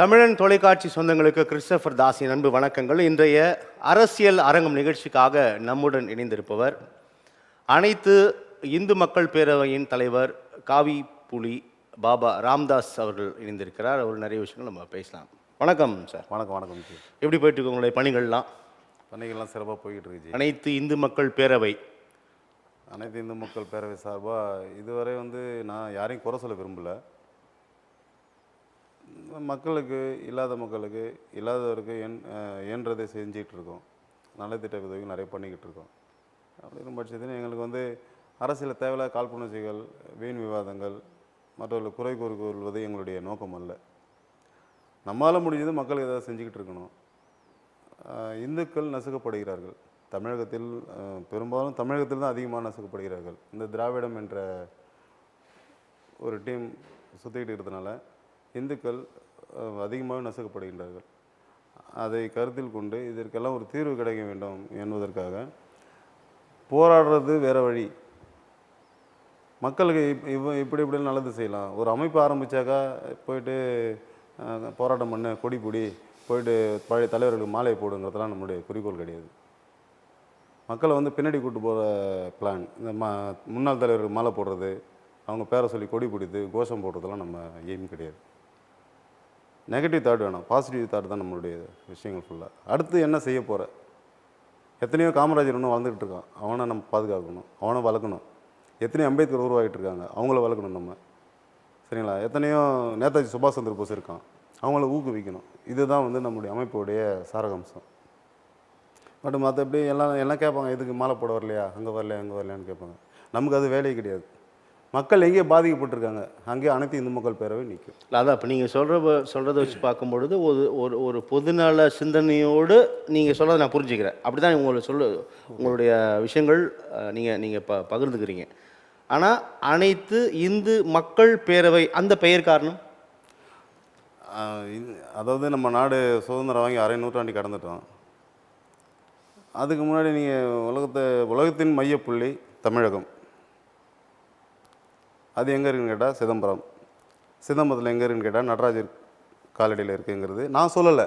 தமிழன் தொலைக்காட்சி சொந்தங்களுக்கு கிறிஸ்டோபர் தாஸின் அன்பு வணக்கங்கள். இன்றைய அரசியல் அரங்கம் நிகழ்ச்சிக்காக நம்முடன் இணைந்திருப்பவர் அனைத்து இந்து மக்கள் பேரவையின் தலைவர் காவி புலி பாபா ராம்தாஸ் அவர்கள் இணைந்திருக்கிறார். அவர் நிறைய விஷயங்கள் நம்ம பேசலாம். வணக்கம் சார். வணக்கம். வணக்கம். எப்படி போயிட்டு இருக்கு உங்களுடைய பணிகள்லாம் சிறப்பாக போய்கிட்டு இருக்கு. அனைத்து இந்து மக்கள் பேரவை சார்பாக இதுவரை நான் யாரையும் குறை சொல்ல விரும்பலை. மக்களுக்கு இல்லாதவருக்கு இயன்றதை செஞ்சிகிட்டு இருக்கோம். நலத்திட்ட உதவி நிறைய பண்ணிக்கிட்டு இருக்கோம். அப்படிங்கிற பட்சத்தில் எங்களுக்கு அரசியல் தேவையில்லாத காழ்ப்புணர்ச்சிகள், வீண் விவாதங்கள், மற்றவர்கள் குறை கூறுவது எங்களுடைய நோக்கம் அல்ல. நம்மளால் முடிஞ்சது மக்களுக்கு ஏதாவது செஞ்சுக்கிட்டு இருக்கணும். இந்துக்கள் நசுக்கப்படுகிறார்கள். தமிழகத்தில் பெரும்பாலும் தமிழகத்தில் தான் அதிகமாக நசுக்கப்படுகிறார்கள். இந்த திராவிடம் என்ற ஒரு டீம் சுற்றிக்கிட்டு இருக்கிறதுனால இந்துக்கள் அதிகமாக நசுக்கப்படுகின்றார்கள். அதை கருத்தில் கொண்டு இதற்கெல்லாம் ஒரு தீர்வு கிடைக்க வேண்டும் என்பதற்காக போராடுறது வேறு வழி. மக்களுக்கு இப்படி நல்லது செய்யலாம். ஒரு அமைப்பு ஆரம்பித்தாக்கா போயிட்டு போராட்டம் பண்ண கொடி பிடி போயிட்டு பழைய தலைவர்களுக்கு மாலை போடுங்கிறதுலாம் நம்மளுடைய குறிக்கோள் கிடையாது. மக்களை பின்னாடி கூப்பிட்டு போகிற பிளான், இந்த முன்னாள் தலைவருக்கு மாலை போடுறது, அவங்க பேரை சொல்லி கொடி பிடித்து கோஷம் போடுறதெல்லாம் நம்ம எய்ம் கிடையாது. நெகட்டிவ் தாட் வேணும், பாசிட்டிவ் தாட் தான் நம்மளுடைய விஷயங்கள் ஃபுல்லாக. அடுத்து என்ன செய்ய போகிற? எத்தனையோ காமராஜர் இன்னும் வளர்ந்துக்கிட்டு இருக்கான், அவனை நம்ம பாதுகாக்கணும், அவனை வளர்க்கணும். எத்தனையோ அம்பேத்கர் உருவாகிட்டு இருக்காங்க, அவங்கள வளர்க்கணும் நம்ம. சரிங்களா? எத்தனையோ நேதாஜி சுபாஷ் சந்திர போஸ் இருக்கான், அவங்கள ஊக்குவிக்கணும். இதுதான் நம்முடைய அமைப்புடைய சாரகம்சம். பட் மற்றபடி எல்லாம் கேட்பாங்க, எதுக்கு மாலை போட வரலையா, அங்கே வரலையான்னு கேட்பாங்க. நமக்கு அது வேலையே கிடையாது. மக்கள் எங்கேயே பாதிக்கப்பட்டிருக்காங்க, அங்கேயே அனைத்து இந்து மக்கள் பேரவை நிற்கும். அதான் இப்போ நீங்கள் சொல்கிறத வச்சு பார்க்கும்பொழுது ஒரு ஒரு பொதுநல சிந்தனையோடு நீங்கள் சொல்கிறத நான் புரிஞ்சுக்கிறேன். அப்படி தான் உங்களுடைய விஷயங்கள் நீங்கள் பகிர்ந்துக்கிறீங்க. ஆனால் அனைத்து இந்து மக்கள் பேரவை அந்த பெயர் காரணம், அதாவது நம்ம நாடு சுதந்திரம் வாங்கி அரை நூற்றாண்டு கடந்துட்டோம். அதுக்கு முன்னாடி நீங்கள் உலகத்தின் மையப்புள்ளி தமிழகம். அது எங்கே இருக்குன்னு கேட்டால் சிதம்பரத்தில் எங்கே இருக்குன்னு கேட்டால் நடராஜர் காலடியில் இருக்குங்கிறது நான் சொல்லலை,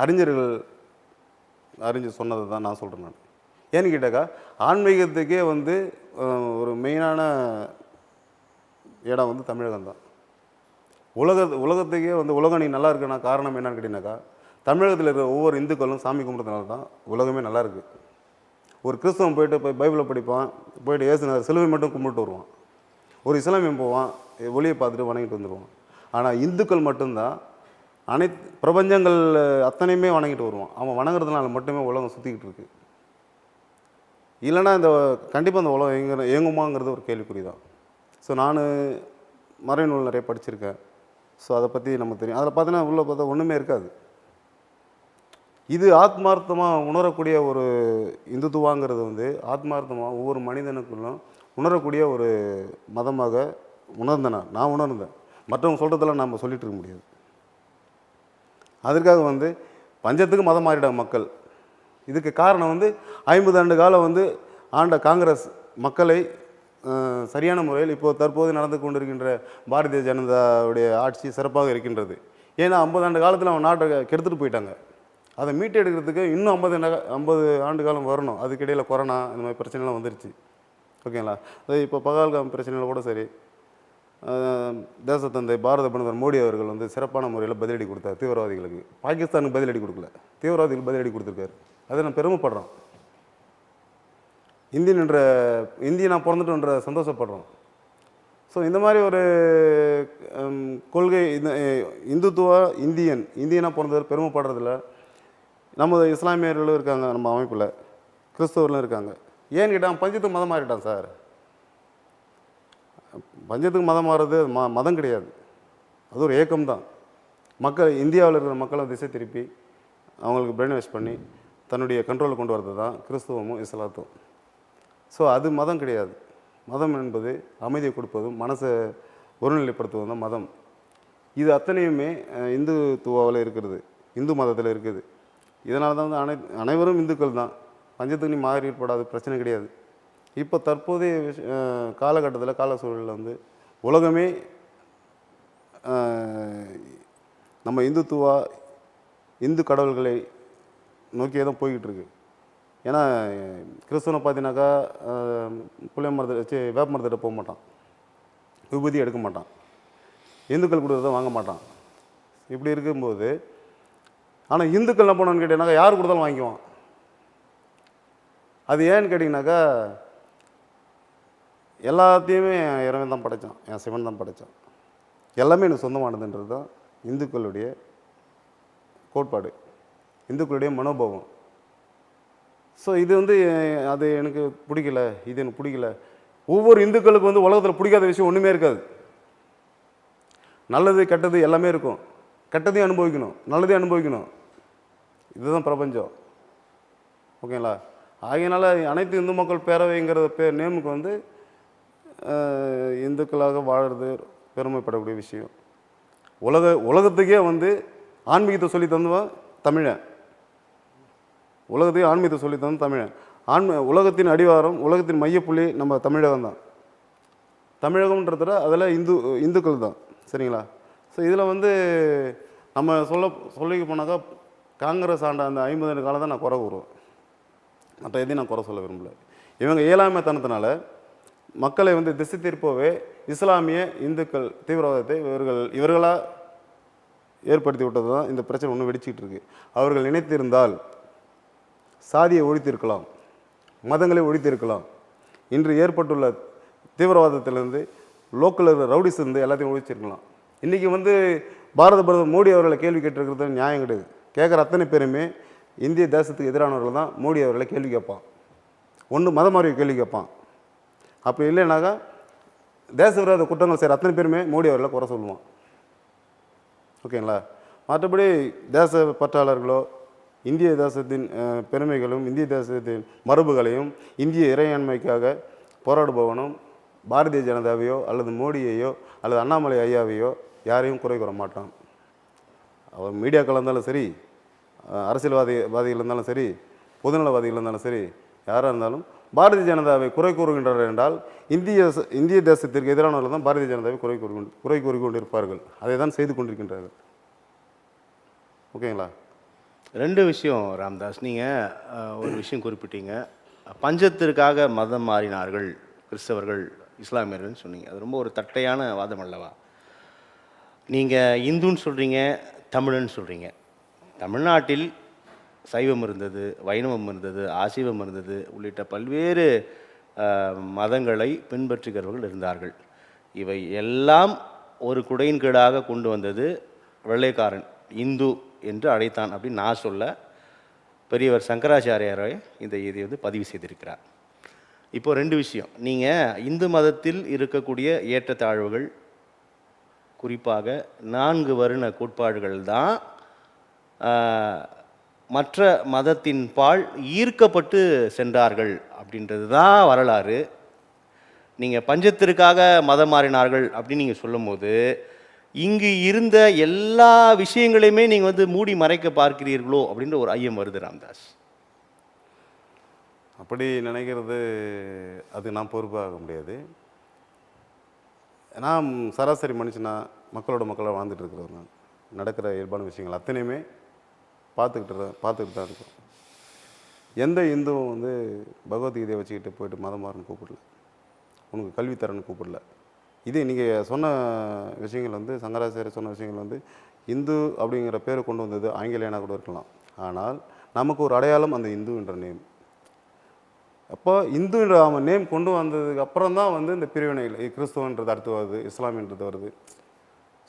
அறிஞர் சொன்னதை தான் நான் சொல்கிறேன். நான் ஏன்னு கேட்டாக்கா, ஆன்மீகத்துக்கே ஒரு மெயினான இடம் தமிழகம் தான். உலகத்துக்கே உலகம் நீ நல்லா இருக்குன்னா காரணம் என்னன்னு கேட்டீங்கன்னாக்கா, தமிழகத்தில் இருக்கிற ஒவ்வொரு இந்துக்களும் சாமி கும்பிட்றதுனால தான் உலகமே நல்லா இருக்குது. ஒரு கிறிஸ்தவன் போய் பைபிளை படிப்பான், போயிட்டு ஏசுனார் சிலுவை மட்டும் கும்பிட்டு வருவான். ஒரு இஸ்லாமியன் போவான், ஒளியை பார்த்துட்டு வணங்கிட்டு வந்துடுவான். ஆனால் இந்துக்கள் மட்டும்தான் அனைத்து பிரபஞ்சங்கள் அத்தனையுமே வணங்கிட்டு வருவான். அவன் வணங்குறதுனால மட்டுமே உலகம் சுற்றிக்கிட்டு இருக்கு. இல்லைனா கண்டிப்பாக இந்த உலகம் இயங்குமாங்கிறது ஒரு கேள்விக்குறி தான். ஸோ நான் மறைநூல் நிறைய படிச்சிருக்கேன். ஸோ அதை பற்றி நமக்கு தெரியும். அதில் பார்த்தீங்கன்னா உள்ளே பார்த்தா ஒன்றுமே இருக்காது. இது ஆத்மார்த்தமாக உணரக்கூடிய ஒரு இந்துத்துவாங்கிறது ஆத்மார்த்தமாக ஒவ்வொரு மனிதனுக்குள்ளும் உணரக்கூடிய ஒரு மதமாக நான் உணர்ந்தேன். மற்றவங்க சொல்கிறதெல்லாம் நம்ம சொல்லிட்டு இருக்க முடியாது. அதற்காக பஞ்சத்துக்கு மதம் மாறிடாங்க மக்கள். இதுக்கு காரணம் 50 ஆண்டு காலம் ஆண்ட காங்கிரஸ் மக்களை சரியான முறையில் இப்போது தற்போது நடந்து கொண்டிருக்கின்ற பாரதிய ஜனதாவுடைய ஆட்சி சிறப்பாக இருக்கின்றது. ஏன்னா 50 ஆண்டு காலத்தில் அவன் நாட்டை கெடுத்துட்டு போயிட்டாங்க. அதை மீட்டு எடுக்கிறதுக்கு இன்னும் 50 ஆண்டு காலம் வரணும். அதுக்கிடையில் கொரோனா இந்த மாதிரி பிரச்சனைலாம் வந்துருச்சு. ஓகேங்களா? அது இப்போ பகல்காம் பிரச்சனையில் கூட சரி, தேசத்தந்தை பாரத பிரதமர் மோடி அவர்கள் சிறப்பான முறையில் பதிலடி கொடுத்தார் தீவிரவாதிகளுக்கு. பாகிஸ்தானுக்கு பதிலடி கொடுக்கல, தீவிரவாதிகளுக்கு பதிலடி கொடுத்துருக்காரு. அதை நான் பெருமைப்படுறோம். இந்தியனாக பிறந்துட்டுன்ற சந்தோஷப்படுறோம். ஸோ இந்த மாதிரி ஒரு கொள்கை, இந்துத்துவா இந்தியனாக பிறந்தவர் பெருமைப்படுறதில்ல. நமது இஸ்லாமியர்களும் இருக்காங்க, நம்ம அமைப்பில் கிறிஸ்தவர்களும் இருக்காங்க. ஏன்னு கேட்டால் பஞ்சத்துக்கு மதம் மாறிட்டான் சார். பஞ்சத்துக்கு மதம் மாறுறது மதம் கிடையாது, அது ஒரு ஏக்கம்தான். இந்தியாவில் இருக்கிற மக்களை திசை திருப்பி அவங்களுக்கு பிரெயின் வாஷ் பண்ணி தன்னுடைய கண்ட்ரோலில் கொண்டு வரது தான் கிறிஸ்துவமும் இஸ்லாத்தும். ஸோ அது மதம் கிடையாது. மதம் என்பது அமைதியை கொடுப்பதும் மனசை ஒருநிலைப்படுத்துவதும் தான் மதம். இது அத்தனையுமே இந்துத்துவாவில் இருக்கிறது, இந்து மதத்தில் இருக்குது. இதனால தான் அனைவரும் இந்துக்கள் தான். பஞ்சத்துக்கு நீ மாறி ஏற்படாது, பிரச்சனை கிடையாது. இப்போ தற்போதைய காலகட்டத்தில் கால சூழலில் உலகமே நம்ம இந்துத்துவா இந்து கடவுள்களை நோக்கியே தான் போய்கிட்டு இருக்கு. ஏன்னா கிறிஸ்துவனை பார்த்தீங்கன்னாக்கா புளிய மரத்தை வேப்ப மரத்திட்ட போக மாட்டான், விபூதி எடுக்க மாட்டான், இந்துக்கள் கொடுத்ததை வாங்க மாட்டான். இப்படி இருக்கும்போது ஆனால் இந்துக்கள் என்ன பண்ணணும்னு கேட்டீங்கன்னாக்கா யார் கொடுத்தாலும் வாங்கிக்குவான். அது ஏன்னு கேட்டிங்கனாக்கா எல்லாத்தையுமே என் இறைவன் தான் படைத்தான், என் சிவன் தான் படைத்தான், எல்லாமே எனக்கு சொந்தமானதுன்றது தான் இந்துக்களுடைய கோட்பாடு, இந்துக்களுடைய மனோபாவம். ஸோ இது அது எனக்கு பிடிக்கல, இது எனக்கு பிடிக்கல. ஒவ்வொரு இந்துக்களுக்கு உலகத்தில் பிடிக்காத விஷயம் ஒன்றுமே இருக்காது. நல்லது கெட்டது எல்லாமே இருக்கும். கெட்டதையும் அனுபவிக்கணும், நல்லதையும் அனுபவிக்கணும். இதுதான் பிரபஞ்சம். ஓகேங்களா? ஆகையினால அனைத்து இந்து மக்கள் பேரவைங்கிற நேமுக்கு இந்துக்களாக வாழறது பெருமைப்படக்கூடிய விஷயம். உலகத்துக்கே ஆன்மீகத்தை சொல்லி தந்தவன் தமிழன். உலகத்தையும் ஆன்மீகத்தை சொல்லி தந்தவன் தமிழன். உலகத்தின் அடிவாரம், உலகத்தின் மையப்புள்ளி நம்ம தமிழகம் தான். தமிழகம்ன்றத அதில் இந்துக்கள் தான். சரிங்களா? ஸோ இதில் நம்ம சொல்லிக்க போனாக்கா காங்கிரஸ் ஆண்ட அந்த 50 ஆண்டு காலம் தான் நான் குறை கூறுவேன். மற்ற எதையும் நான் குறை சொல்ல விரும்பல. இவங்க இயலாமைத்தனத்தினால மக்களை திசை திருப்பவே இஸ்லாமிய இந்துக்கள் தீவிரவாதத்தை இவர்களாக ஏற்படுத்தி விட்டது தான் இந்த பிரச்சனை ஒன்று வெடிச்சிக்கிட்டு இருக்கு. அவர்கள் நினைத்திருந்தால் சாதியை ஒழித்திருக்கலாம், மதங்களை ஒழித்திருக்கலாம். இன்று ஏற்பட்டுள்ள தீவிரவாதத்திலிருந்து லோக்கல் ரவுடிஸ் எல்லாத்தையும் ஒழிச்சிருக்கலாம். இன்றைக்கி பாரத பிரதமர் மோடி அவர்களை கேள்வி கேட்டிருக்கிறது நியாயம் கிடையாது. கேட்குற அத்தனை பேருமே இந்திய தேசத்துக்கு எதிரானவர்கள் தான் மோடி அவர்களை கேள்வி கேட்பான். ஒன்று மத மாறி கேள்வி கேட்பான். அப்படி இல்லைனாக்கா தேச விரோத குற்றங்கள் செய்கிற அத்தனை பேருமே மோடி அவர்களை குறை சொல்லுவான். ஓகேங்களா? மற்றபடி தேச பற்றாளர்களோ இந்திய தேசத்தின் பெருமைகளும் இந்திய தேசத்தின் மரபுகளையும் இந்திய இறையாண்மைக்காக போராடுபவனும் பாரதிய ஜனதாவையோ அல்லது மோடியையோ அல்லது அண்ணாமலை ஐயாவையோ யாரையும் குறை கூற மாட்டான். அவர் மீடியாக்கள் இருந்தாலும் சரி, அரசியல்வாதிகள் இருந்தாலும் சரி, பொதுநலவாதிகள் இருந்தாலும் சரி, யாராக இருந்தாலும் பாரதிய ஜனதாவை குறை கூறுகின்றனர் என்றால் இந்திய தேசத்திற்கு எதிரானவர்கள் தான் பாரதிய ஜனதாவை குறை கூறிக்கொண்டிருப்பார்கள். அதை தான் செய்து கொண்டிருக்கின்றார்கள். ஓகேங்களா? 2 விஷயம் ராம்தாஸ். நீங்கள் ஒரு விஷயம் குறிப்பிட்டீங்க, பஞ்சத்திற்காக மதம் மாறினார்கள் கிறிஸ்தவர்கள் இஸ்லாமியர்கள்னு சொன்னீங்க. அது ரொம்ப ஒரு தட்டையான வாதம் அல்லவா? நீங்கள் இந்துன்னு சொல்கிறீங்க, தமிழன்னு சொல்கிறீங்க. தமிழ்நாட்டில் சைவம் இருந்தது, வைணவம் இருந்தது, ஆசீவம் இருந்தது, உள்ளிட்ட பல்வேறு மதங்களை பின்பற்றுகிறவர்கள் இருந்தார்கள். இவை எல்லாம் ஒரு குடையின் கீழாக கொண்டு வந்தது வெள்ளைக்காரன், இந்து என்று அழைத்தான் அப்படின்னு நான் சொல்ல, பெரியவர் சங்கராச்சாரியாரை இதை பதிவு செய்திருக்கிறார். இப்போ 2 விஷயம். நீங்கள் இந்து மதத்தில் இருக்கக்கூடிய ஏற்றத்தாழ்வுகள், குறிப்பாக 4 வருண கோட்பாடுகள் தான் மற்ற மதத்தின் பால் ஈர்க்கப்பட்டு சென்றார்கள் அப்படின்றது தான் வரலாறு. நீங்கள் பஞ்சத்திற்காக மதம் மாறினார்கள் அப்படின்னு நீங்கள் சொல்லும்போது இங்கு இருந்த எல்லா விஷயங்களையுமே நீங்கள் மூடி மறைக்க பார்க்கிறீர்களோ அப்படின்ற ஒரு ஐயம் வருது ராம்தாஸ். அப்படி நினைக்கிறது அது நான் பொறுப்பாக முடியாது. நான் சராசரி மனுஷனா மக்களாக வாழ்ந்துட்டு இருக்கிறது. நான் நடக்கிற இயல்பான விஷயங்கள் அத்தனையுமே பார்த்துக்கிட்டு தான் இருக்கும். எந்த இந்துவும் பகவத்கீதையை வச்சுக்கிட்டு போயிட்டு மதம் மாறுன்னு கூப்பிடல, உனக்கு கல்வி தரன்னு கூப்பிடல. இதே நீங்கள் சொன்ன விஷயங்கள் சங்கராச்சாரியர் சொன்ன விஷயங்கள் இந்து அப்படிங்கிற பேரை கொண்டு வந்தது ஆங்கிலேயனாக கூட இருக்கலாம். ஆனால் நமக்கு ஒரு அடையாளம் அந்த இந்து என்ற நேம். அப்போ இந்து என்ற நேம் கொண்டு வந்ததுக்கு அப்புறம் தான் இந்த பிரிவினைகள், கிறிஸ்துவன்றது அடுத்து வருது, இஸ்லாமியன்றது வருது.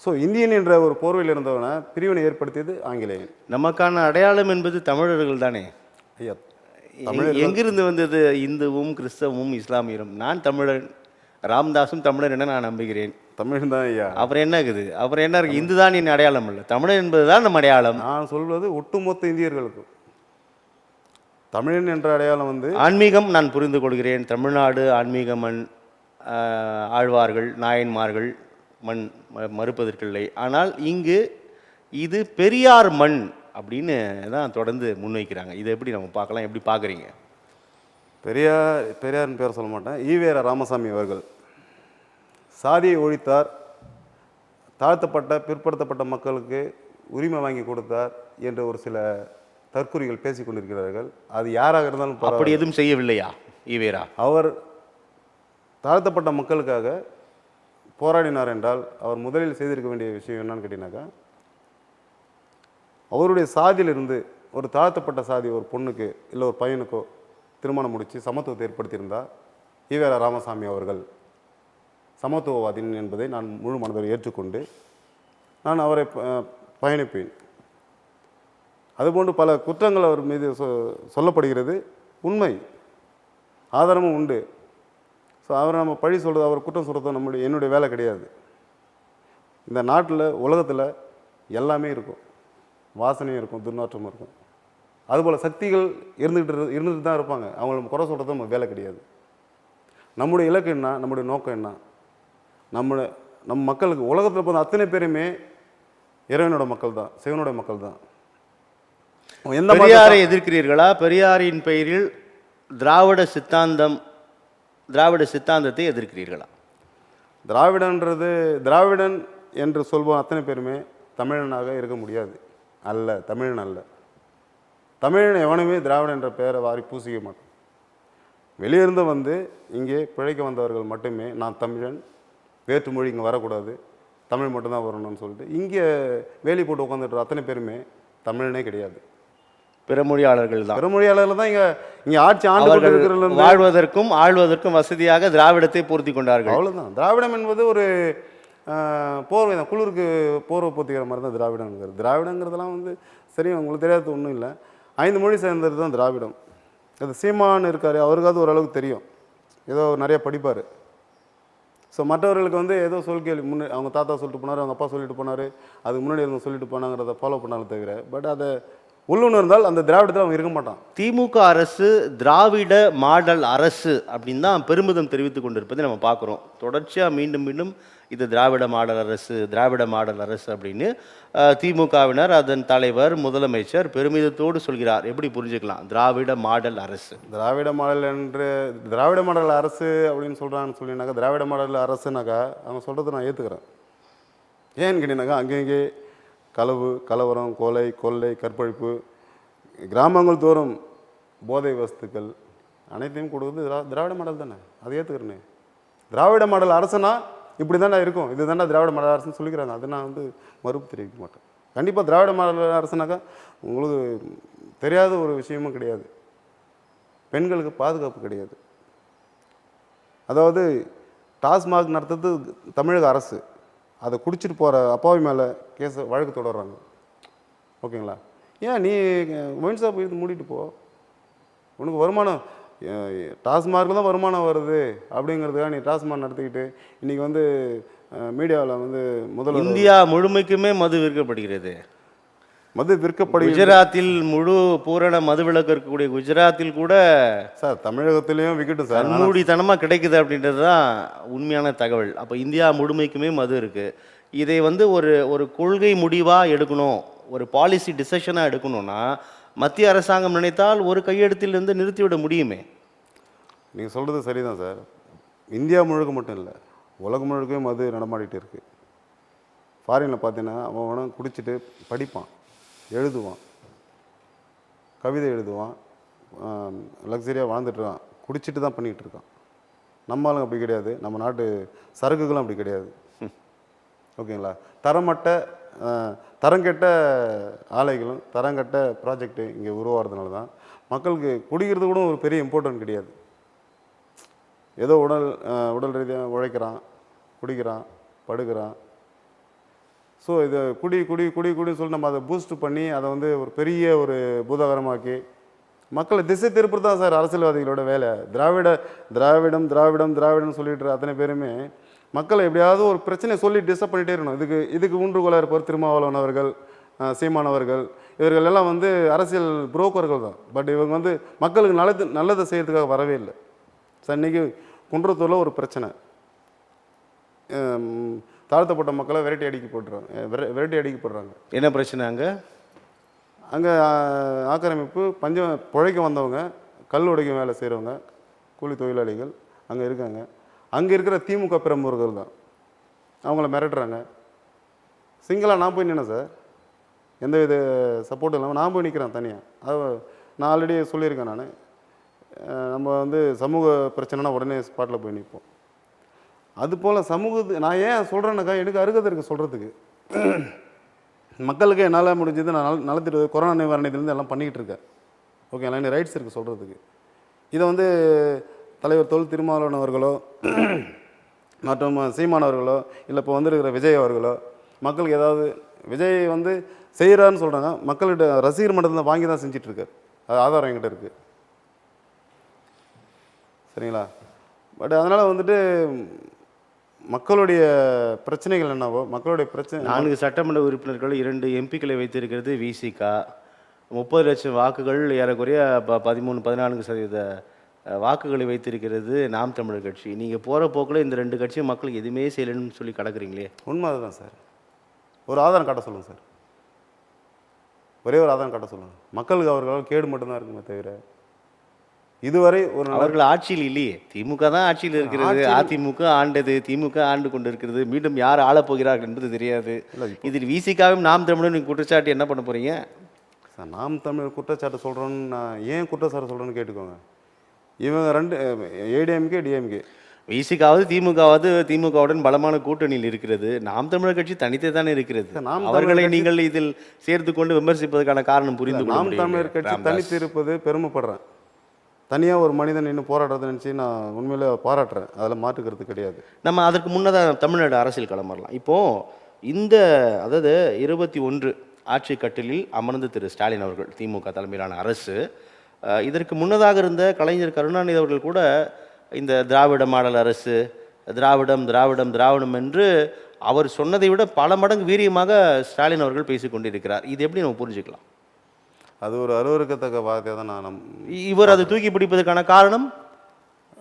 ஸோ இந்தியன் என்ற ஒரு போர்வையில் இருந்தவனை பிரிவினை ஏற்படுத்தியது ஆங்கிலேயன். நமக்கான அடையாளம் என்பது தமிழர்கள் தானே ஐயா? எங்கிருந்து வந்தது இந்துவும் கிறிஸ்தவமும் இஸ்லாமியரும்? நான் தமிழன், ராம்தாஸும் தமிழர் என நான் நம்புகிறேன். தமிழன் தான் ஐயா. அப்புறம் என்ன இருக்குது? அப்புறம் என்ன இருக்குது? இந்து தான் என் அடையாளம் இல்லை, தமிழன் என்பது தான் நம்ம அடையாளம். நான் சொல்வது ஒட்டுமொத்த இந்தியர்களுக்கு தமிழன் என்ற அடையாளம் ஆன்மீகம் நான் புரிந்து கொள்கிறேன். தமிழ்நாடு ஆன்மீக மண், ஆழ்வார்கள், நாயன்மார்கள் மண் மறுப்பதற்கில்லை. ஆனால் இங்கு இது பெரியார் மண் அப்படின்னு தான் தொடர்ந்து முன்வைக்கிறாங்க. இதை எப்படி நம்ம பார்க்கலாம், எப்படி பார்க்குறீங்க? பெரியார்னு பேர் சொல்ல மாட்டேன். ஈவேரா ராமசாமி அவர்கள் சாதியை ஒழித்தார். தாழ்த்தப்பட்ட பிற்படுத்தப்பட்ட மக்களுக்கு உரிமை வாங்கி கொடுத்தார் என்று ஒரு சில தற்குறிகள் பேசிக் கொண்டிருக்கிறார்கள். அது யாராக இருந்தாலும் அப்படி எதுவும் செய்யவில்லையா ஈவேரா? அவர் தாழ்த்தப்பட்ட மக்களுக்காக போராடினார் என்றால் அவர் முதலில் செய்திருக்க வேண்டிய விஷயம் என்னன்னு கேட்டீங்கன்னாக்கா, அவருடைய சாதியிலிருந்து ஒரு தாழ்த்தப்பட்ட சாதி ஒரு பொண்ணுக்கு இல்லை ஒரு பையனுக்கோ திருமணம் முடித்து சமத்துவத்தை ஏற்படுத்தியிருந்தால் ஈவேரா ராமசாமி அவர்கள் சமத்துவவாதின் என்பதை நான் முழு மனதோடு ஏற்றுக்கொண்டு நான் அவரை பயணிப்பேன். அதுபோன்று பல குற்றங்கள் அவர் மீது சொல்லப்படுகிறது, உண்மை ஆதாரமும் உண்டு. ஸோ அவரை நம்ம பழி சொல்கிறது, அவர் குற்றம் சொல்கிறது என்னுடைய வேலை கிடையாது. இந்த நாட்டில் உலகத்தில் எல்லாமே இருக்கும், வாசனையும் இருக்கும், துர்நாற்றமும் இருக்கும். அதுபோல் சக்திகள் இருந்துகிட்டு தான் இருப்பாங்க. அவங்கள நம்ம குறை சொல்கிறது நம்ம வேலை கிடையாது. நம்முடைய இலக்கு என்ன, நம்முடைய நோக்கம் என்ன, நம்ம மக்களுக்கு உலகத்தில் போன அத்தனை பேருமே இறைவனோட மக்கள் தான், சிவனுடைய மக்கள் தான். பெரியாரை எதிர்க்கிறீர்களா? பெரியாரின் பெயரில் திராவிட சித்தாந்தத்தை எதிர்க்கிறீர்களா? திராவிடன் என்று சொல்வோம் அத்தனை பேருமே தமிழனாக இருக்க முடியாது. தமிழன் அல்ல. தமிழன் எவனுமே திராவிடன் என்ற பெயரை வாரி பூசிக்க மாட்டான். வெளியிருந்து வந்து இங்கே பிழைக்க வந்தவர்கள் மட்டுமே நான் தமிழன், வேற்று மொழி இங்கே வரக்கூடாது, தமிழ் மட்டும்தான் வரணும்னு சொல்லிட்டு இங்கே வேலி போட்டு உட்காந்துட்டு அத்தனை பேருமே தமிழனே கிடையாது, பிறமொழியாளர்கள் தான். பிறமொழியாளர்கள் தான் இங்கே ஆட்சி ஆண்டு வாழ்வதற்கும் ஆழ்வதற்கும் வசதியாக திராவிடத்தை பொருத்தி கொண்டார்கள். அவ்வளோதான். திராவிடம் என்பது ஒரு போர்வை தான், குளிருக்கு போர்வை போத்திக்கிற மாதிரி தான் திராவிடங்கிறது. திராவிடங்கிறதுலாம் வந்து சரி உங்களுக்கு தெரியாதது ஒன்றும் இல்லை. 5 மொழி சேர்ந்தது தான் திராவிடம். அது சீமான் இருக்கார், அவருக்காவது ஓரளவுக்கு தெரியும், ஏதோ நிறைய படிப்பார். ஸோ மற்றவர்களுக்கு வந்து ஏதோ கேள்வி அவங்க தாத்தா சொல்லிட்டு போனார், அவங்க அப்பா சொல்லிட்டு போனார், அதுக்கு முன்னாடி அவங்க சொல்லிட்டு போனாங்கிறத ஃபாலோ பண்ணாலும் தவிர பட் அதை உள்ளுணர்ந்தால் அந்த திராவிடத்தில் அவங்க இருக்க மாட்டான். திமுக அரசு திராவிட மாடல் அரசு அப்படின்னு தான் பெருமிதம் தெரிவித்துக் கொண்டிருப்பதை நம்ம பார்க்குறோம். தொடர்ச்சியாக மீண்டும் மீண்டும் இது திராவிட மாடல் அரசு அப்படின்னு திமுகவினர், அதன் தலைவர், முதலமைச்சர் பெருமிதத்தோடு சொல்கிறார். எப்படி புரிஞ்சுக்கலாம் திராவிட மாடல் அரசு? திராவிட மாடல் அரசு அப்படின்னு சொல்கிறான்னு சொல்லினாக்கா, திராவிட மாடல் அரசுனாக்கா அவங்க சொல்கிறத நான் ஏற்றுக்கிறேன். ஏன்னு கேட்டீங்கன்னாக்கா, அங்கங்கே கலவரம், கொள்ளை, கற்பழிப்பு, கிராமங்கள் தோறும் போதை வஸ்துக்கள் அனைத்தையும் கொடுக்குறது திராவிட மாடல் தானே, அதை ஏற்றுக்கிறேனே. திராவிட மாடல் அரசுனா இப்படி தானே இருக்கும், இது தானே திராவிட மாடல் அரசுன்னு சொல்லிக்கிறாங்க. அதை நான் வந்து மறுப்பு தெரிவிக்க மாட்டேன். கண்டிப்பாக திராவிட மாடல் அரசுனாக்கா உங்களுக்கு தெரியாத ஒரு விஷயமும் கிடையாது, பெண்களுக்கு பாதுகாப்பு கிடையாது. அதாவது டாஸ்மாக் நடத்துறது தமிழக அரசு, அதை குடிச்சிட்டு போகிற அப்பாவி மேலே வழக்கு தொடர்றாங்க. ஓகேங்களா? ஏன் நீ ஒயின் ஷாப் இது மூடிட்டு போ, உனக்கு வருமானம் டாஸ்மார்க்கில் தான் வருமானம் வருது அப்படிங்கிறதுக்காக நீ டாஸ்மாக் நடத்திக்கிட்டு இன்றைக்கி வந்து மீடியாவில் வந்து இந்தியா முழுமைக்குமே மது விற்கப்படுகிறது. குஜராத்தில் முழு பூரண மது விலக்கு இருக்கக்கூடிய குஜராத்தில் கூட சார் தமிழகத்திலையும் விக்கெட்டும் சார் மூடித்தனமாக கிடைக்குது அப்படின்றது தான் உண்மையான தகவல். அப்போ இந்தியா முழுமைக்குமே மது இருக்குது. இதை வந்து ஒரு கொள்கை முடிவாக எடுக்கணும், ஒரு பாலிசி டிசிஷனாக எடுக்கணும்னா மத்திய அரசாங்கம் நினைத்தால் ஒரு கையெழுத்திலிருந்து நிறுத்திவிட முடியுமே. நீங்கள் சொல்கிறது சரிதான் சார். இந்தியா முழுக்க மட்டும் இல்லை, உலகம் முழுக்கவே மது நடமாடிட்டு இருக்குது. ஃபாரினில் பார்த்தீங்கன்னா அவன் குடிச்சிட்டு படிப்பான், எழுதுவான், கவிதை எழுதுவான், லக்ஸரியாக வாழ்ந்துட்டுருக்கான், குடிச்சிட்டு தான் பண்ணிகிட்டு இருக்கான். நம்ம ஆளுங்க அப்படி கிடையாது, நம்ம நாட்டு சரக்குகளும் அப்படி கிடையாது. ஓகேங்களா? தரங்கெட்ட ஆலைகளும் தரங்கெட்ட ப்ராஜெக்டு இங்கே உருவாகிறதுனால தான் மக்களுக்கு குடிக்கிறது கூட ஒரு பெரிய இம்பார்ட்டன்ட் கிடையாது. ஏதோ உடல் ரீதியாக உழைக்கிறான், குடிக்கிறான், படுக்கிறான். ஸோ இதை குடின்னு சொல்லி நம்ம அதை பூஸ்ட் பண்ணி அதை வந்து ஒரு பெரிய ஒரு பூதாகரமாக்கி மக்களை திசை திருப்புறது தான் சார் அரசியல்வாதிகளோட வேலை. திராவிடம்னு சொல்லிட்டு அத்தனை பேருமே மக்களை எப்படியாவது ஒரு பிரச்சனையை சொல்லி டிஸ்டர்ப் பண்ணிகிட்டே இருக்கணும். இதுக்கு ஊன்றுகோலாக இருப்பார் திருமாவளவன் அவர்கள், சீமானவர்கள், இவர்கள் எல்லாம் வந்து அரசியல் புரோக்கர்கள் தான். பட் இவங்க வந்து மக்களுக்கு நல்லதை செய்யறதுக்காக வரவே இல்லை சார். இன்றைக்கி குன்றத்தூரில் ஒரு பிரச்சனை, தாழ்த்தப்பட்ட மக்களை விரட்டி அடிக்கப்படுறாங்க. என்ன பிரச்சனை? அங்கே ஆக்கிரமிப்பு, பஞ்சம் பிழைக்க வந்தவங்க, கல் உடைக்கும் வேலை செய்கிறவங்க, கூலி தொழிலாளிகள் அங்கே இருக்காங்க. அங்கே இருக்கிற திமுக பிரமுகர்கள் தான் அவங்கள மிரட்டுறாங்க. சிங்கிளாக நான் போய் நின்னேன் சார். எந்த வித சப்போர்ட்டும் இல்லாமல் நான் போய் நிற்கிறேன் தனியாக. அது நான் ஆல்ரெடி சொல்லியிருக்கேன். நான் நம்ம வந்து சமூக பிரச்சனைனா உடனே ஸ்பாட்டில் போய் நிற்போம். அதுபோல் நான் ஏன் சொல்கிறேன்னாக்கா, எனக்கு அருகதை இருக்குது சொல்கிறதுக்கு. மக்களுக்கு என்னால் முடிஞ்சது நான் நலத்திட்டு கொரோனா நிவாரணத்துலேருந்து எல்லாம் பண்ணிக்கிட்டு இருக்கேன். ஓகேங்களா, எனக்கு ரைட்ஸ் இருக்குது சொல்கிறதுக்கு. இதை வந்து தலைவர் தொல் திருமாவளவன் அவர்களோ மற்றும் சீமானவர்களோ இல்லை இப்போ வந்திருக்கிற விஜய் அவர்களோ மக்களுக்கு ஏதாவது விஜய் வந்து செய்கிறான்னு சொல்கிறாங்க, மக்கள்கிட்ட ரசிகர் மன்றத்தில் வாங்கி தான் செஞ்சிட்ருக்கார். அது ஆதாரம் என்கிட்ட இருக்குது. சரிங்களா? பட் அதனால் வந்துட்டு மக்களுடைய பிரச்சனைகள் என்னவோ, மக்களுடைய பிரச்சனை 4 சட்டமன்ற உறுப்பினர்கள் 2 எம்பிக்களை வைத்திருக்கிறது விசிகா. 30 லட்சம் வாக்குகள், ஏறக்குறைய 13-14% வாக்குகளை வைத்திருக்கிறது நாம் தமிழர் கட்சி. நீங்கள் போகிற போக்கில் இந்த 2 கட்சியும் மக்களுக்கு எதுவுமே செய்யலைன்னு சொல்லி கிடக்குறீங்களே. உண்மை அதுதான் சார். ஒரு ஆதாரம் காட்ட சொல்லுங்கள் சார். ஒரே ஒரு ஆதாரம் காட்ட சொல்லுங்கள். மக்களுக்கு அவர்களால் கேடு மட்டும்தான் இருக்குமே தவிர இதுவரை ஒரு அவர்கள் ஆட்சியில் இல்லையே. திமுக தான் ஆட்சியில் இருக்கிறது. அதிமுக ஆண்டது, திமுக ஆண்டு கொண்டு இருக்கிறது. மீண்டும் யார் ஆளப் போகிறார்கள் என்பது தெரியாது. இதில் விசிகாவும் நாம் தமிழர் குற்றச்சாட்டு என்ன பண்ண போறீங்க சார்? நாம் தமிழர் குற்றச்சாட்டு சொல்கிறோன்னு நான் ஏன் குற்றச்சாட்டு சொல்கிறேன்னு கேட்டுக்கோங்க. இவங்க 2 ஏடிஎம்கே டிஎம்கே, விசிகாவது திமுகவாவது திமுகவுடன் பலமான கூட்டணியில் இருக்கிறது. நாம் தமிழர் கட்சி தனித்தே தானே இருக்கிறது. அவர்களை நீங்கள் இதில் சேர்த்து கொண்டு விமர்சிப்பதற்கான காரணம் புரிந்து கொள்ள நாம் தமிழர் கட்சி தனித்து இருப்பது பெருமைப்படுறேன். தனியாக ஒரு மனிதன் இன்னும் போராடுறதை நினச்சி நான் உண்மையிலே பாராட்டுறேன். அதில் மாற்றுக்கிறது கிடையாது. நம்ம அதற்கு முன்னதாக தமிழ்நாடு அரசியல் களம் வரலாம். இப்போது இந்த அதாவது 21 ஆட்சி கட்டிலில் அமர்ந்து திரு ஸ்டாலின் அவர்கள், திமுக தலைமையிலான அரசு, இதற்கு முன்னதாக இருந்த கலைஞர் கருணாநிதி அவர்கள் கூட இந்த திராவிட மாடல் அரசு, திராவிடம் என்று அவர் சொன்னதை விட பல மடங்கு வீரியமாக ஸ்டாலின் அவர்கள் பேசி கொண்டிருக்கிறார். இது எப்படி நம்ம புரிஞ்சுக்கலாம்? அது ஒரு அருவருக்கத்தக்க வார்த்தையை தான் நான் இவர் அதை தூக்கி பிடிப்பதற்கான காரணம்?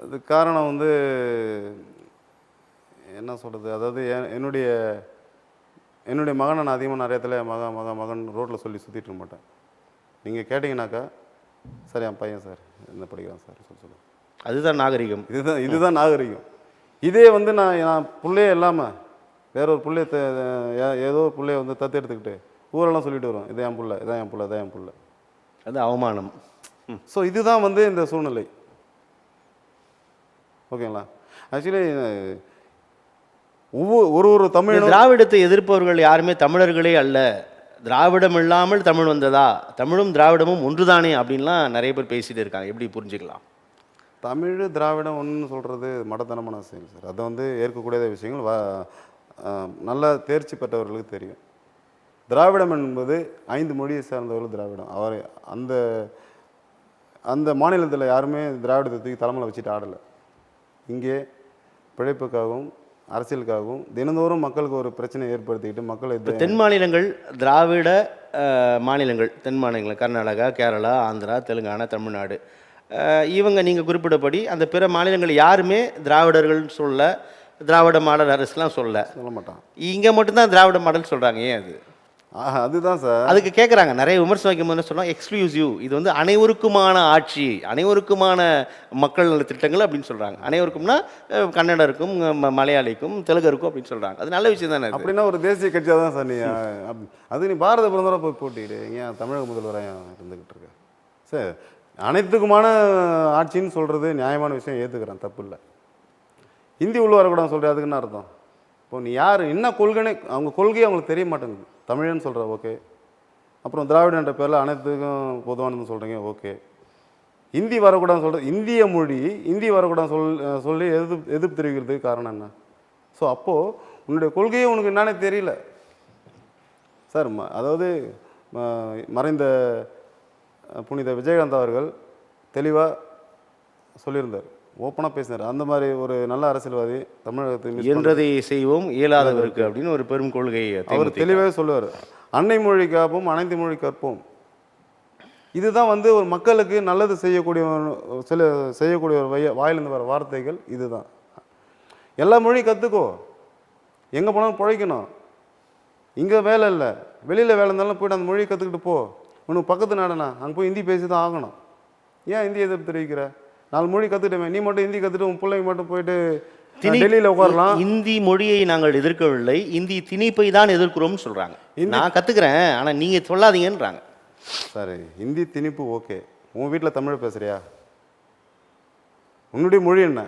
அது காரணம் வந்து என்ன சொல்கிறது, அதாவது என்னுடைய மகனை நான் அதிகமாக நிறைய இடத்துல மகன் ரோட்டில் சொல்லி சுற்றிட்டு இருக்க மாட்டேன். நீங்கள் கேட்டிங்கனாக்கா, சார் என் பையன் சார் என்ன படிக்கிறான் சார் சொல்லுங்கள். அதுதான் நாகரிகம். இதுதான் நாகரிகம். இதே வந்து நான் பிள்ளையே இல்லாமல் வேற ஒரு பிள்ளைய ஏதோ ஒரு பிள்ளைய வந்து தத்து எடுத்துக்கிட்டு ஊரெல்லாம் சொல்லிட்டு வரோம், இதான் என் பிள்ளை, இதான் என் பிள்ளை, இதான் என் பிள்ளை. அது அவமானம். ஸோ இதுதான் வந்து இந்த சூழ்நிலை. ஓகேங்களா? ஆக்சுவலி ஒரு தமிழ் திராவிடத்தை எதிர்ப்பவர்கள் யாருமே தமிழர்களே அல்ல. திராவிடம் இல்லாமல் தமிழ் வந்ததா, தமிழும் திராவிடமும் ஒன்றுதானே அப்படின்லாம் நிறைய பேர் பேசிட்டு இருக்காங்க. எப்படி புரிஞ்சுக்கலாம்? தமிழ் திராவிடம் ஒன்றுன்னு சொல்கிறது மடத்தனமான விஷயம் சார். அதை வந்து ஏற்கக்கூடிய விஷயங்கள் நல்ல தேர்ச்சி பெற்றவர்களுக்கு தெரியும். திராவிடம் என்பது 5 மொழியை சார்ந்தவர்கள் திராவிடம். அவர் அந்த மாநிலத்தில் யாருமே திராவிடத்தை தூக்கி தலைமையில் வச்சுட்டு ஆடலை. இங்கே பிழைப்புக்காகவும் அரசியலுக்காகவும் தினந்தோறும் மக்களுக்கு ஒரு பிரச்சனை ஏற்படுத்திக்கிட்டு மக்கள் தென் மாநிலங்கள் திராவிட மாநிலங்கள், தென் மாநிலங்கள் கர்நாடகா, கேரளா, ஆந்திரா, தெலுங்கானா, தமிழ்நாடு, இவங்க நீங்கள் குறிப்பிட்டபடி அந்த பிற மாநிலங்கள் யாருமே திராவிடர்கள்னு சொல்ல, திராவிட மாடல் அரசுலாம் சொல்ல மாட்டான். இங்கே மட்டும்தான் திராவிட மாடல் சொல்கிறாங்க. ஏன் அது? அதுதான் சார். அதுக்கு கேட்குறாங்க நிறைய விமர்சனம் வைக்கும் போது சொன்னால் எக்ஸ்க்ளூசிவ், இது வந்து அனைவருக்குமான ஆட்சி, அனைவருக்குமான மக்கள் நல திட்டங்கள் அப்படின்னு சொல்கிறாங்க. அனைவருக்கும்னா கன்னடருக்கும், மலையாளிக்கும், தெலுங்கருக்கும் அப்படின்னு சொல்கிறாங்க. அது நல்ல விஷயம் தானே. அப்படின்னா ஒரு தேசிய கட்சியாக தான் சார் அது நீ பாரத பிரதமராக போய் போட்டிக்கிட்டு ஏன் தமிழக முதல்வராக இருந்துக்கிட்டு இருக்க சார்? அனைத்துக்குமான ஆட்சின்னு சொல்கிறது நியாயமான விஷயம், ஏற்றுக்கிறேன், தப்பு இல்லை. ஹிந்தி உள்ள வரக்கூடாதுன்னு சொல்கிறேன், அதுக்கு என்ன அர்த்தம்? இப்போ நீ யார், என்ன கொள்கைன்னு அவங்க கொள்கையை அவங்களுக்கு தெரிய மாட்டேங்குது. தமிழன்னு சொல்கிற ஓகே, அப்புறம் திராவிடன்ற பேரில் அனைத்துக்கும் பொதுவானதுன்னு சொல்கிறீங்க ஓகே. ஹிந்தி வரக்கூடாதுன்னு சொல்கிறது, இந்திய மொழி ஹிந்தி வரக்கூடாதுன்னு சொல்லி எதிர்ப்பு தெரிவிக்கிறதுக்கு காரணம் என்ன? ஸோ அப்போது உன்னுடைய கொள்கையே உனக்கு என்னன்னே தெரியல சார். அதாவது மறைந்த புனித விஜயகாந்த் அவர்கள் தெளிவாக சொல்லியிருந்தார், ஓப்பனாக பேசினார். அந்த மாதிரி ஒரு நல்ல அரசியல்வாதி தமிழகத்தை இயன்றதை செய்வோம், இயலாதவருக்கு அப்படின்னு ஒரு பெரும் கொள்கையை அவர் தெளிவாக சொல்லுவார். அன்னை மொழி காப்போம், அனைத்து மொழி கற்போம். இதுதான் வந்து ஒரு மக்களுக்கு நல்லது செய்யக்கூடிய ஒரு வாயிலிருந்து வர வார்த்தைகள். இதுதான் எல்லா மொழியும் கற்றுக்கோ, எங்கே போனாலும் பிழைக்கணும். இங்கே வேலை இல்லை, வெளியில் வேலை இருந்தாலும் போய்ட்டு அந்த மொழியை கற்றுக்கிட்டு போ. உனக்கு பக்கத்து நாடுனா அங்கே போய் ஹிந்தி பேசி தான் ஆகணும். ஏன் ஹிந்தி எதிர்ப்பு தெரிவிக்கிற? 4 மொழி கற்றுக்கிட்டேன், நீ மட்டும் ஹிந்தி கற்றுட்டு உன் பிள்ளைங்க மட்டும் போயிட்டு டெல்லியில் உட்காரலாம். இந்தி மொழியை நாங்கள் எதிர்க்கவில்லை, இந்தி திணிப்பை தான் எதிர்க்கிறோம்னு சொல்றாங்க. நான் கத்துக்கிறேன், ஆனா நீங்க சொல்லாதீங்கன்றாங்க. சரி, ஹிந்தி திணிப்பு ஓகே. உன் வீட்டில் தமிழ் பேசுறியா? உன்னுடைய மொழி என்ன?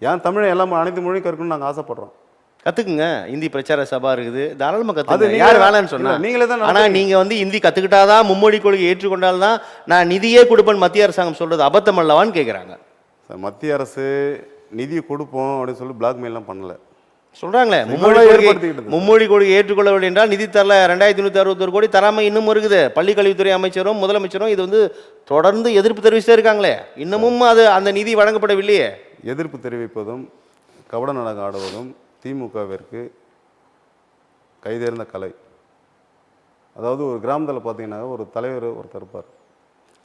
ஏன் தமிழை எல்லாம் அனைத்து மொழியும் கற்கணும்னு நாங்கள் ஆசைப்படுறோம். கத்துக்குங்க, இந்தி பிரச்சார சபா இருக்குது, தாராளமா அது கத்துங்க. நீங்க- யார் வேணான்னு சொன்னா? இல்ல, நீங்களே தான் ஆனா நடத்துறீங்க. நீங்க வந்து இந்தி கத்துக்கிட்டாதான் மும்மொழி கொள்கை ஏற்றுக்கொண்டால்தான் நான் நிதியே கொடுப்பேன் மத்திய அரசாங்கம் சொல்றது அபத்தம் அல்லவான்னு கேக்குறாங்க. சார், மத்திய அரசு நிதியை கொடுப்போம் அப்படின்னு சொல்லி பிளாக்மெயிலாம் பண்ணல. சொல்றாங்களே இவங்களே ஏற்படுத்திக்கிட்டது. மும்மொழி கொள்கை ஏற்றுக்கொள்ளவில்லை என்றால் நிதி தரல 2361 கோடி தராம இன்னும் இருக்குது. பள்ளி கல்வித்துறை அமைச்சரும் முதலமைச்சரும் இது வந்து தொடர்ந்து எதிர்ப்பு தெரிவிச்சே இருக்காங்களே, இன்னமும் அது அந்த நிதி வழங்கப்படவில்லையே. எதிர்ப்பு தெரிவிப்பதும் கபட நாடகம் ஆடுவதும் திமுகவிற்கு கைதேர்ந்த கலை. அதாவது ஒரு கிராமத்தில் பார்த்தீங்கன்னா ஒரு தலைவர் ஒருத்தர் இருப்பார்.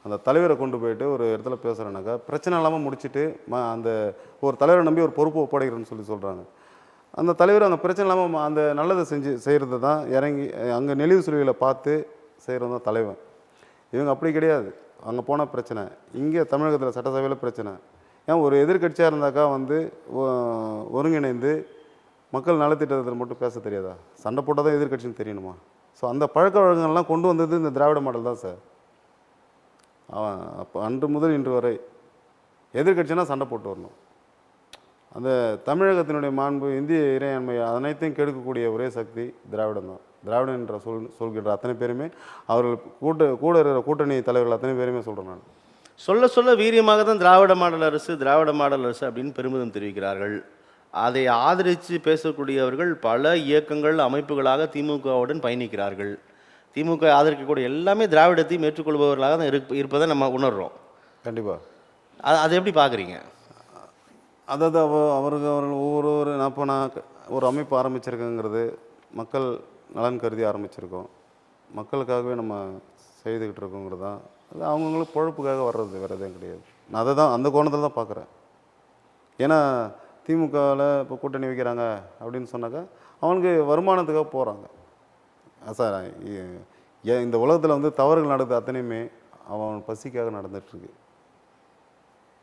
அந்த தலைவரை கொண்டு போயிட்டு ஒரு இடத்துல பேசுகிறேன்னாக்கா பிரச்சனை இல்லாமல் முடிச்சுட்டு அந்த ஒரு தலைவரை நம்பி ஒரு பொறுப்பு ஒப்படைக்கிறேன்னு சொல்கிறாங்க. அந்த தலைவர் அந்த பிரச்சனை இல்லாமல் அந்த நல்லதை செய்கிறது தான் இறங்கி அங்கே நெளிவு சுழிகளை பார்த்து செய்கிறது தான் தலைவன். இவங்க அப்படி கிடையாது. அங்கே போனால் பிரச்சனை, இங்கே தமிழகத்தில் சட்டசபையில் பிரச்சனை. ஏன் ஒரு எதிர்கட்சியாக இருந்தாக்கா வந்து ஒருங்கிணைந்து மக்கள் நலத்திட்டத்தில் மட்டும் பேச தெரியாதா? சண்டை போட்டால் தான் எதிர்கட்சின்னு தெரியணுமா? ஸோ அந்த பழக்க வழக்கங்கள்லாம் கொண்டு வந்தது இந்த திராவிட மாடல் தான் சார். அவன் அப்போ அன்று முதல் இன்று வரை எதிர்கட்சினா சண்டை போட்டு வரணும். அந்த தமிழகத்தினுடைய மாண்பு, இந்திய இறையாண்மை அனைத்தையும் கெடுக்கக்கூடிய ஒரே சக்தி திராவிடம் தான். திராவிடம் என்ற சொல்கின்ற அத்தனை பேருமே அவர்கள் கூட இருக்கிற கூட்டணி தலைவர்கள் அத்தனை பேருமே சொல்கிறேன் நான். சொல்ல சொல்ல வீரியமாக தான் திராவிட மாடல் அரசு அப்படின்னு பெருமிதம் தெரிவிக்கிறார்கள். அதை ஆதரித்து பேசக்கூடியவர்கள் பல இயக்கங்கள் அமைப்புகளாக திமுகவுடன் பயணிக்கிறார்கள். திமுக ஆதரிக்கக்கூடிய எல்லாமே திராவிடத்தையும் ஏற்றுக்கொள்பவர்களாக தான் இருப்பதை நம்ம உணர்றோம். கண்டிப்பாக. அதை எப்படி பார்க்குறீங்க? அதாவது அவர்கள் ஒவ்வொரு நான் ஒரு அமைப்பு ஆரம்பிச்சிருக்கேங்கிறது மக்கள் நலன் கருதி ஆரம்பிச்சிருக்கோம். மக்களுக்காகவே நம்ம செய்துக்கிட்டு இருக்கோங்கிறது தான். அது அவங்கவுங்களுக்கு பொழப்புக்காக வர்றது வேறு எதுவும் கிடையாது. நான் அதை தான் அந்த கோணத்தில் தான் பார்க்குறேன். ஏன்னா திமுகவில் இப்போ கூட்டணி வைக்கிறாங்க அப்படின்னு சொன்னாக்கா அவனுக்கு வருமானத்துக்காக போகிறாங்க சார். இந்த உலகத்தில் வந்து தவறுகள் நடக்குது அத்தனையுமே அவன் பசிக்காக நடந்துகிட்ருக்கு.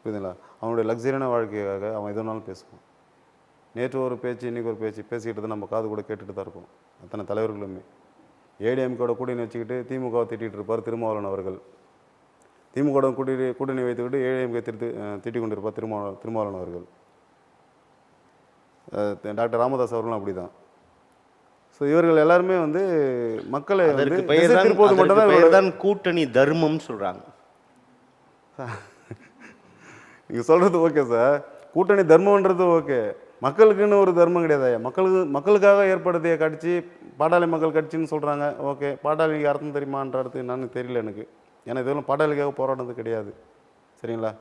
புரியுதுங்களா? அவனுடைய லக்ஸரியான வாழ்க்கைக்காக அவன் எதுனாலும் பேசுவான். நேற்று ஒரு பேச்சு, இன்றைக்கி ஒரு பேச்சு பேசிக்கிட்டு நம்ம காது கூட கேட்டுட்டு தான் இருக்கும். அத்தனை தலைவர்களுமே ஏடிஎம்கோட கூட்டணி வச்சுக்கிட்டு திமுகவை திட்டிகிட்டு இருப்பார் திருமாவளவன் அவர்கள். திமுக கூட்டணி வைத்துக்கிட்டு ஏடிஎம்கே திட்டிக் கொண்டிருப்பார் திருமாவளவன் அவர்கள். டாக்டர் ராமதாஸ் அவர்களும் அப்படி தான். ஸோ இவர்கள் எல்லாருமே வந்து மக்களை மட்டும்தான் கூட்டணி தர்மம் சொல்கிறாங்க. நீங்கள் சொல்கிறது ஓகே சார், கூட்டணி தர்மன்றது ஓகே. மக்களுக்குன்னு ஒரு தர்மம் கிடையாது. மக்களுக்காக ஏற்படுத்திய கட்சி பாட்டாளி மக்கள் கட்சின்னு சொல்கிறாங்க. ஓகே, பாட்டாளிக்கு அர்த்தம் தெரியுமான்றது என்னன்னு தெரியல எனக்கு. ஏன்னா இதெல்லாம் பாட்டாளிக்காக போராடுறது கிடையாது. சரிங்களா?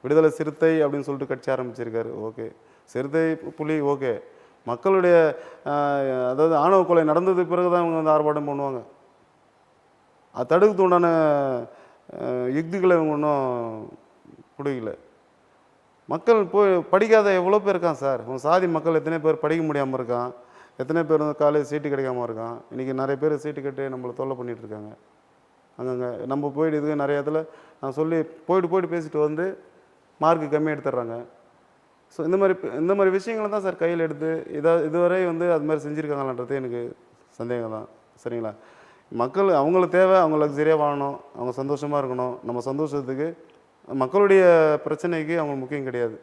விடுதலை சிறுத்தை அப்படின்னு சொல்லிட்டு கட்சி ஆரம்பிச்சிருக்காரு. ஓகே, சிறுத்தை புலி ஓகே. மக்களுடைய அதாவது ஆணவ கொலை நடந்தது பிறகு தான் இவங்க வந்து ஆர்ப்பாட்டம் பண்ணுவாங்க. அது தடுக்கிறதுக்கு உண்டான யுக்திகளை இவங்க ஒன்றும் பிடிக்கல. மக்கள் போய் படிக்காத எவ்வளோ பேர் இருக்கான் சார். உங்கள் சாதி மக்கள் எத்தனை பேர் படிக்க முடியாமல் இருக்கான், எத்தனை பேர் வந்து காலேஜ் சீட்டு கிடைக்காம இருக்கான். இன்றைக்கி நிறைய பேர் சீட்டு கட்டி நம்மளை தொல்லை பண்ணிகிட்ருக்காங்க. அங்கங்கே நம்ம போயிட்டு இதுக்கு நிறைய இடத்துல நான் சொல்லி போயிட்டு பேசிட்டு வந்து மார்க்கு கம்மியாக எடுத்துடுறாங்க. ஸோ இந்த மாதிரி விஷயங்களை தான் சார் கையில் எடுத்து இதுவரை வந்து அது மாதிரி செஞ்சுருக்காங்களான்றது எனக்கு சந்தேகம் தான். சரிங்களா? மக்கள் அவங்களுக்கு தேவை, அவங்க லக்ஸரியாக வாழணும், அவங்க சந்தோஷமாக இருக்கணும். நம்ம சந்தோஷத்துக்கு மக்களுடைய பிரச்சனைக்கு அவங்க முக்கியம் கிடையாது.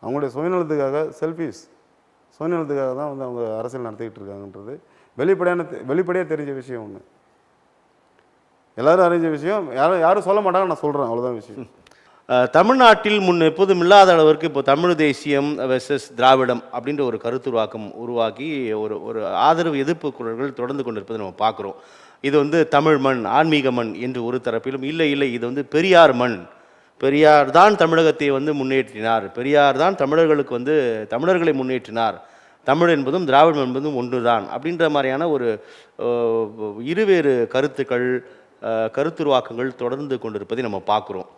அவங்களுடைய சுயநலத்துக்காக சுயநலத்துக்காக தான் வந்து அவங்க அரசியல் நடத்திக்கிட்டு இருக்காங்கன்றது வெளிப்படையாக தெரிஞ்ச விஷயம். ஒன்று எல்லோரும் அறிஞ்ச விஷயம், யாரும் சொல்ல மாட்டாங்க, நான் சொல்கிறேன், அவ்வளோதான் விஷயம். தமிழ்நாட்டில் முன் எப்போதும் இல்லாத அளவிற்கு இப்போ தமிழ் தேசியம் வெர்சஸ் திராவிடம் அப்படின்ற ஒரு கருத்துருவாக்கம் உருவாக்கி ஒரு ஆதரவு எதிர்ப்பு குரல்கள் தொடர்ந்து கொண்டிருப்பதை நம்ம பார்க்குறோம். இது வந்து தமிழ் மண், ஆன்மீக மண் என்று ஒரு தரப்பிலும், இல்லை இது வந்து பெரியார் மண், பெரியார் தான் தமிழகத்தை வந்து முன்னேற்றினார், பெரியார் தான் தமிழர்களுக்கு வந்து தமிழர்களை முன்னேற்றினார், தமிழ் என்பதும் திராவிடம் என்பதும் ஒன்று தான் அப்படின்ற மாதிரியான ஒரு இருவேறு கருத்துக்கள் கருத்துருவாக்கங்கள் தொடர்ந்து கொண்டிருப்பதை நம்ம பார்க்குறோம்.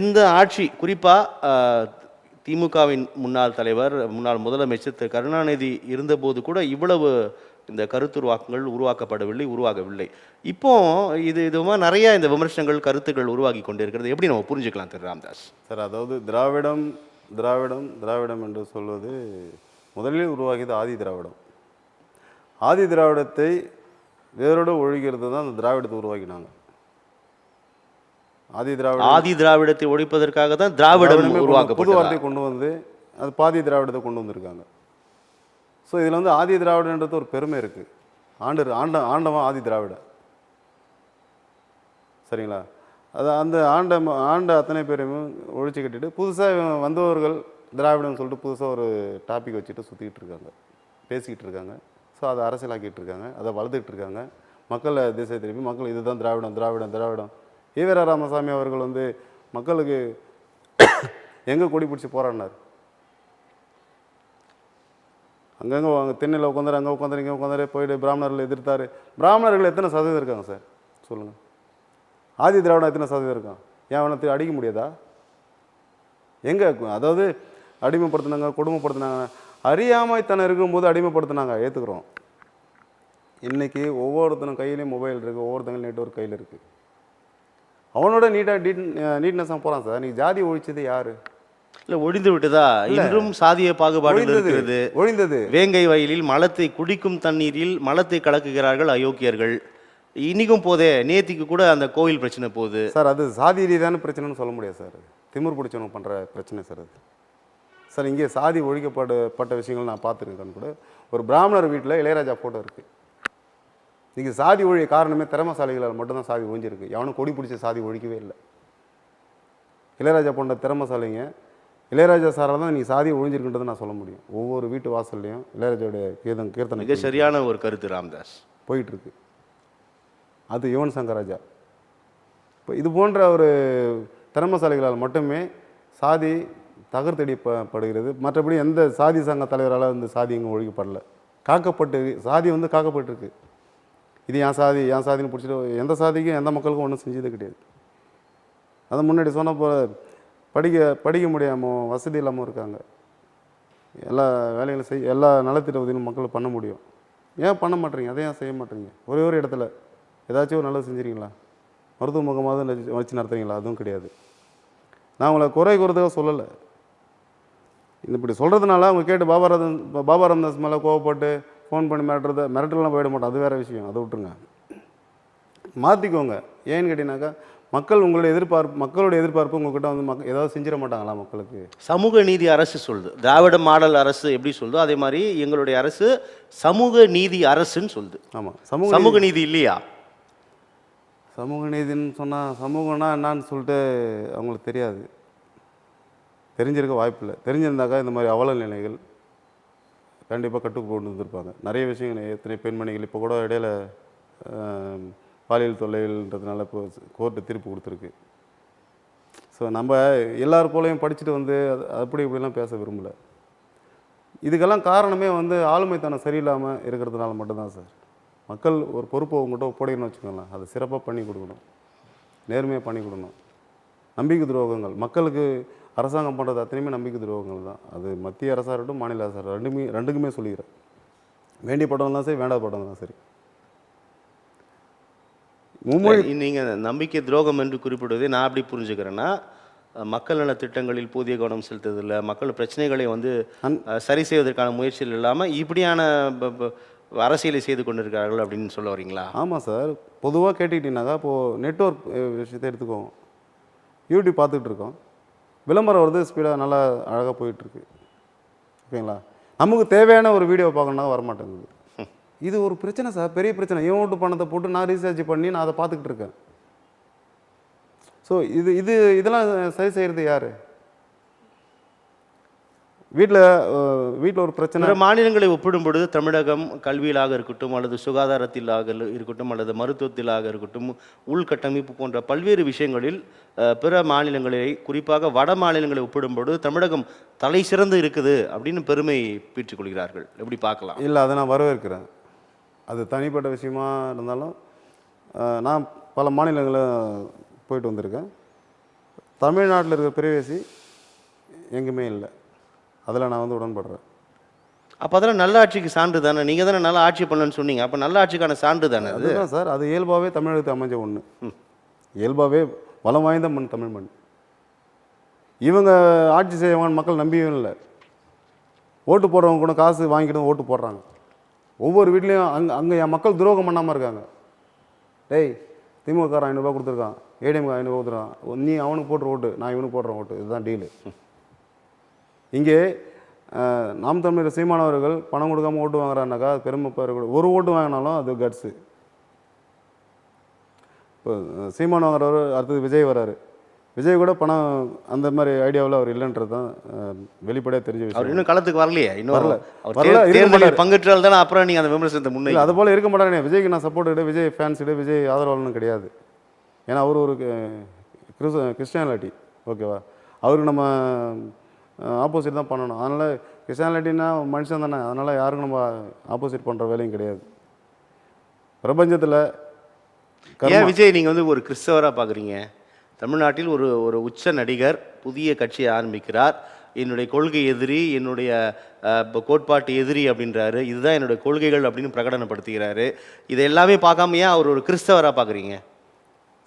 இந்த ஆட்சி குறிப்பாக திமுகவின் முன்னாள் தலைவர், முன்னாள் முதலமைச்சர் திரு கருணாநிதி இருந்தபோது கூட இவ்வளவு இந்த கருத்துருவாக்கங்கள் உருவாகவில்லை. இப்போ இதுமாக நிறைய இந்த விமர்சனங்கள் கருத்துக்கள் உருவாகி கொண்டிருக்கிறது எப்படி நம்ம புரிஞ்சுக்கலாம் திரு ராமதாஸ்? சார், அதாவது திராவிடம் திராவிடம் என்று சொல்வது முதலில் உருவாகியது ஆதி திராவிடம். ஆதி திராவிடத்தை வேரோடு ஒழிக்கிறது தான் அந்த திராவிடத்தை உருவாக்கினாங்க. ஆதி திராவிடத்தை ஒழிப்பதற்காக தான் திராவிடம் புது உருவாக்கப்பட்டது. வார்த்தை கொண்டு வந்து அது பாதி திராவிடத்தை கொண்டு வந்திருக்காங்க. ஸோ இதில் வந்து ஆதி திராவிடன்றது ஒரு பெருமை இருக்குது. ஆண்டவன் ஆதி திராவிட, சரிங்களா? அது அந்த ஆண்ட அத்தனை பேரையும் ஒழிச்சு கட்டிட்டு புதுசாக வந்தவர்கள் திராவிடம்னு சொல்லிட்டு புதுசாக ஒரு டாபிக் வச்சுட்டு சுற்றிக்கிட்டு இருக்காங்க, பேசிக்கிட்டு இருக்காங்க. ஸோ அதை அரசியலாக்கிட்டு இருக்காங்க, அதை வளர்த்துக்கிட்டு இருக்காங்க. மக்களை திசை திருப்பி மக்கள் இதுதான் திராவிடம். ஈவேரா ராமசாமி அவர்கள் வந்து மக்களுக்கு எங்கே கொடி பிடிச்சி போராடினார்? அங்கங்கே தென்னையில் உட்காந்தாரு, அங்கே உட்காந்தாரு, இங்கே உட்காந்தாரு, போயிட்டு பிராமணர்கள் எதிர்த்தார். பிராமணர்கள் எத்தனை சதவீதம் இருக்காங்க சார் சொல்லுங்கள்? ஆதி திராவிடம் எத்தனை சதவீதம் இருக்கான்? ஏன் அவனை அடிக்க முடியாதா? எங்கே? அதாவது அடிமைப்படுத்தினாங்க, கொடுமைப்படுத்தினாங்க. அறியாமைத்தனம் இருக்கும்போது அடிமைப்படுத்தினாங்க, ஏற்றுக்கிறோம். இன்றைக்கி ஒவ்வொருத்தனும் கையிலையும் மொபைல் இருக்குது, ஒவ்வொருத்தங்களும் நெட்வொர்க் கையில் இருக்குது. அவனோட நீட்னஸாக போகிறான் சார். நீ ஜாதி ஒழிச்சது யார்? இல்லை, ஒழிந்து விட்டதா? இன்றும் சாதிய பாகுபாடு இருக்கிறது. ஒழிந்தது. வேங்கை வயலில் மலத்தை குடிக்கும் தண்ணீரில் மலத்தை கலக்குகிறார்கள் அயோக்கியர்கள். இன்னைக்கும் போதே, நேத்திக்கு கூட அந்த கோவில் பிரச்சனை போகுது சார். அது சாதி ரீதியான பிரச்சனைன்னு சொல்ல முடியாது சார். திமிர் பிடிச்சவங்க பண்ணுற பிரச்சனை சார் அது. சார் இங்கே சாதி ஒழிக்கப்பட்ட விஷயங்கள் நான் பார்த்துருக்கேன் கூட. ஒரு பிராமணர் வீட்டில் இளையராஜா ஃபோட்டோ இருக்குது. இன்றைக்கி சாதி ஒழிய காரணமே திறமசாலிகளால் மட்டும்தான் சாதி ஒழிஞ்சிருக்கு. எவனும் கொடி பிடிச்ச சாதி ஒழிக்கவே இல்லை. இளையராஜா போன்ற திறமசாலிங்க, இளையராஜா சாரால் தான் நீங்கள் சாதியை ஒழிஞ்சிருக்குன்றதை நான் சொல்ல முடியும். ஒவ்வொரு வீட்டு வாசல்லையும் இளையராஜாவுடைய கீர்த்தனை மிக சரியான ஒரு கருத்து ராம்தாஸ் போயிட்டுருக்கு. அது யுவன் சங்கர் ராஜா. இப்போ இது போன்ற ஒரு திறமசாலிகளால் மட்டுமே சாதி தகர்த்தடிப்படுகிறது. மற்றபடி எந்த சாதி சங்க தலைவரால் இந்த சாதி இங்கே ஒழிக்கப்படலை. சாதி வந்து காக்கப்பட்டிருக்கு. இது என் சாதின்னு பிடிச்சிட்டு எந்த சாதிக்கும் எந்த மக்களுக்கும் ஒன்றும் செஞ்சது கிடையாது. அதை முன்னாடி சொன்ன போல் படிக்க முடியாமல் வசதி இல்லாமல் இருக்காங்க. எல்லா வேலைகளும் எல்லா நலத்திட்ட உதவியும் மக்கள் பண்ண முடியும். ஏன் பண்ண மாட்டேறீங்க? அதை ஏன் செய்ய மாட்டேறீங்க? ஒரே ஒரு இடத்துல ஏதாச்சும் ஒரு நல்லது செஞ்சுருக்கீங்களா? மருத்துவ முகமாவது வச்சு நடத்துறீங்களா? அதுவும் கிடையாது. நான் உங்களை குறை கூறதுக்காக சொல்லலை. இப்படி சொல்கிறதுனால அவங்க கேட்டு பாபா ராமதாஸ் மேலே கோவப்பட்டு ஃபோன் பண்ணி மிரட்டலாம் போயிட மாட்டோம். அது வேறு விஷயம், அதை விட்டுருங்க. மாற்றிக்கோங்க. ஏன்னு கேட்டிங்கனாக்கா மக்களுடைய எதிர்பார்ப்பு உங்கள்கிட்ட வந்து ஏதாவது செஞ்சிட மாட்டாங்களா மக்களுக்கு? சமூக நீதி அரசு சொல்லுது, திராவிட மாடல் அரசு எப்படி சொல்லுதோ அதே மாதிரி எங்களுடைய அரசு சமூக நீதி அரசுன்னு சொல்லுது. ஆமாம், சமூக நீதி இல்லையா? சமூக நீதின்னு சொன்னால் சமூகம்னா என்னான்னு சொல்லிட்டு அவங்களுக்கு தெரியாது, தெரிஞ்சிருக்க வாய்ப்பில்லை. தெரிஞ்சிருந்தாக்கா இந்த மாதிரி அவல நிலைகள் கண்டிப்பாக கட்டுக்கு கொண்டு வந்திருப்பாங்க. நிறைய விஷயங்கள், எத்தனை பெண்மணிகள் இப்போ கூட இடையில பாலியல் தொல்லைகள்ன்றதுனால இப்போ கோர்ட்டு தீர்ப்பு கொடுத்துருக்கு. ஸோ நம்ம எல்லார் போலையும் படிச்சுட்டு வந்து அப்படி இப்படிலாம் பேச விரும்பலை. இதுக்கெல்லாம் காரணமே வந்து ஆளுமைத்தனம் சரியில்லாமல் இருக்கிறதுனால மட்டும்தான் சார். மக்கள் ஒரு பொறுப்பை உங்கள்கிட்ட ஒப்படைக்கணும்னு வச்சுக்கோங்களேன், அதை சிறப்பாக பண்ணி கொடுக்கணும், நேர்மையாக பண்ணி கொடுக்கணும். நம்பிக்கை துரோகங்கள் மக்களுக்கு அரசாங்கம் பண்ணுறது அத்தனையுமே நம்பிக்கை துரோகங்கள் தான். அது மத்திய அரசாக இருக்கட்டும், மாநில அரசாக ரெண்டுக்குமே சொல்லிக்கிறேன். வேண்டிய படம் தான் சரி, வேண்டாத படம் தான் சரி. நீங்கள் நம்பிக்கை துரோகம் என்று குறிப்பிடுவதை நான் அப்படி புரிஞ்சுக்கிறேன்னா, மக்கள் நல திட்டங்களில் போதிய கவனம் செலுத்துறதில்லை, மக்கள் பிரச்சனைகளை வந்து சரி செய்வதற்கான முயற்சிகள் இல்லாமல் இப்படியான அரசியலை செய்து கொண்டிருக்கிறார்கள் அப்படின்னு சொல்ல வரீங்களா? ஆமாம் சார். பொதுவாக கேட்டுக்கிட்டீங்கன்னாக்கா இப்போது நெட்வொர்க் விஷயத்தை எடுத்துக்கோங்க. யூடியூப் பார்த்துட்டு இருக்கோம், விளம்பரம் வருது, ஸ்பீடாக நல்லா அழகாக போயிட்டுருக்கு, ஓகேங்களா? நமக்கு தேவையான ஒரு வீடியோ பார்க்கணுன்னா வரமாட்டேங்குது. இது ஒரு பிரச்சனை சார், பெரிய பிரச்சனை. இவன் பணத்தை போட்டு நான் ரீசார்ஜ் பண்ணி நான் அதை பார்த்துக்கிட்டு இருக்கேன். ஸோ இதெல்லாம் சரி செய்கிறது யார்? வீட்டில் ஒரு பிரச்சனை. மாநிலங்களை ஒப்பிடும் பொழுது தமிழகம் கல்வியிலாக இருக்கட்டும், அல்லது சுகாதாரத்திலாக இருக்கட்டும், அல்லது மருத்துவத்திலாக இருக்கட்டும், உள்கட்டமைப்பு போன்ற பல்வேறு விஷயங்களில் பிற மாநிலங்களை, குறிப்பாக வட மாநிலங்களை ஒப்பிடும் பொழுது தமிழகம் தலை சிறந்து இருக்குது அப்படின்னு பெருமை பீற்றிக் கொள்கிறார்கள். எப்படி பார்க்கலாம்? இல்லை, அதை நான் வரவேற்கிறேன். அது தனிப்பட்ட விஷயமா இருந்தாலும் நான் பல மாநிலங்களில் போயிட்டு வந்திருக்கேன். தமிழ்நாட்டில் இருக்கிற பிரைவேசி எங்குமே இல்லை, அதில் நான் வந்து உடன்படுறேன். அப்போ அதெல்லாம் நல்ல ஆட்சிக்கு சான்று தானே? நீங்கள் தானே நல்லா ஆட்சி பண்ணணும்னு சொன்னீங்க, அப்போ நல்ல ஆட்சிக்கான சான்று தானே அதுதான் சார். அது இயல்பாகவே தமிழகத்துக்கு அமைஞ்ச ஒன்று. இயல்பாகவே வளம் வாய்ந்த மண் தமிழ் மண். இவங்க ஆட்சி செய்வாங்கன்னு மக்கள் நம்பியும் இல்லை. ஓட்டு போடுறவங்க கூட காசு வாங்கிட்டு ஓட்டு போடுறாங்க. ஒவ்வொரு வீட்லேயும் அங்கே என் மக்கள் துரோகம் பண்ணாமல் இருக்காங்க. டேய், திமுக 500 கொடுத்துருக்கான், ஏடிஎம்க்கு 500 கொடுத்துருக்கான், நீ அவனுக்கு போட்டுற ஓட்டு, நான் இவனுக்கு போடுறேன் ஓட்டு, இதுதான் டீலு. இங்கே நாம் தமிழர் சீமானவர்கள் பணம் கொடுக்காம ஓட்டு வாங்குறாருனாக்கா அது பெருமைப்பாரு. கூட ஒரு ஓட்டு வாங்கினாலும் அது கட்ஸு. இப்போ சீமான் வாங்குறவர் அடுத்தது விஜய் வராரு. விஜய் கூட பணம் அந்த மாதிரி ஐடியாவில் அவர் இல்லைன்றது தான் வெளிப்படையாக தெரிஞ்ச அவர் விஷயம். இன்னும் களத்துக்கு வரலையே, இன்னும் வரல. அவர் வரல, இருக்க தேர்தலில் மாட்டாரு. பங்கேற்றால் தானே அப்புறம் நீங்கள் அந்த விமர்சனத்தை முன்னே. இல்லை, அது போல் இருக்க மாட்டானே. விஜய்க்கு நான் சப்போர்ட் இடு, விஜய் ஃபேன்ஸ் இடு, விஜய் ஆதரவாளனும் கிடையாது. ஏன்னா அவர் ஒரு கிறிஸ்டியானிட்டி, ஓகேவா? அவருக்கு நம்ம ஆப்போசிட் தான் பண்ணணும். அதனால் கிறிஸ்டியானிட்டின்னா மனுஷன் தானே, அதனால் யாருக்கும் நம்ம ஆப்போசிட் பண்ணுற வேலையும் கிடையாது பிரபஞ்சத்தில். ஏன் விஜய் நீங்கள் வந்து ஒரு கிறிஸ்தவராக பார்க்குறீங்க? தமிழ்நாட்டில் ஒரு ஒரு உச்ச நடிகர் புதிய கட்சியை ஆரம்பிக்கிறார். என்னுடைய கொள்கை எதிரி, என்னுடைய கோட்பாட்டு எதிரி அப்படின்றாரு. இதுதான் என்னுடைய கொள்கைகள் அப்படின்னு பிரகடனப்படுத்துகிறாரு. இதை எல்லாமே பார்க்காம ஏன் அவர் ஒரு கிறிஸ்தவராக பார்க்குறீங்க?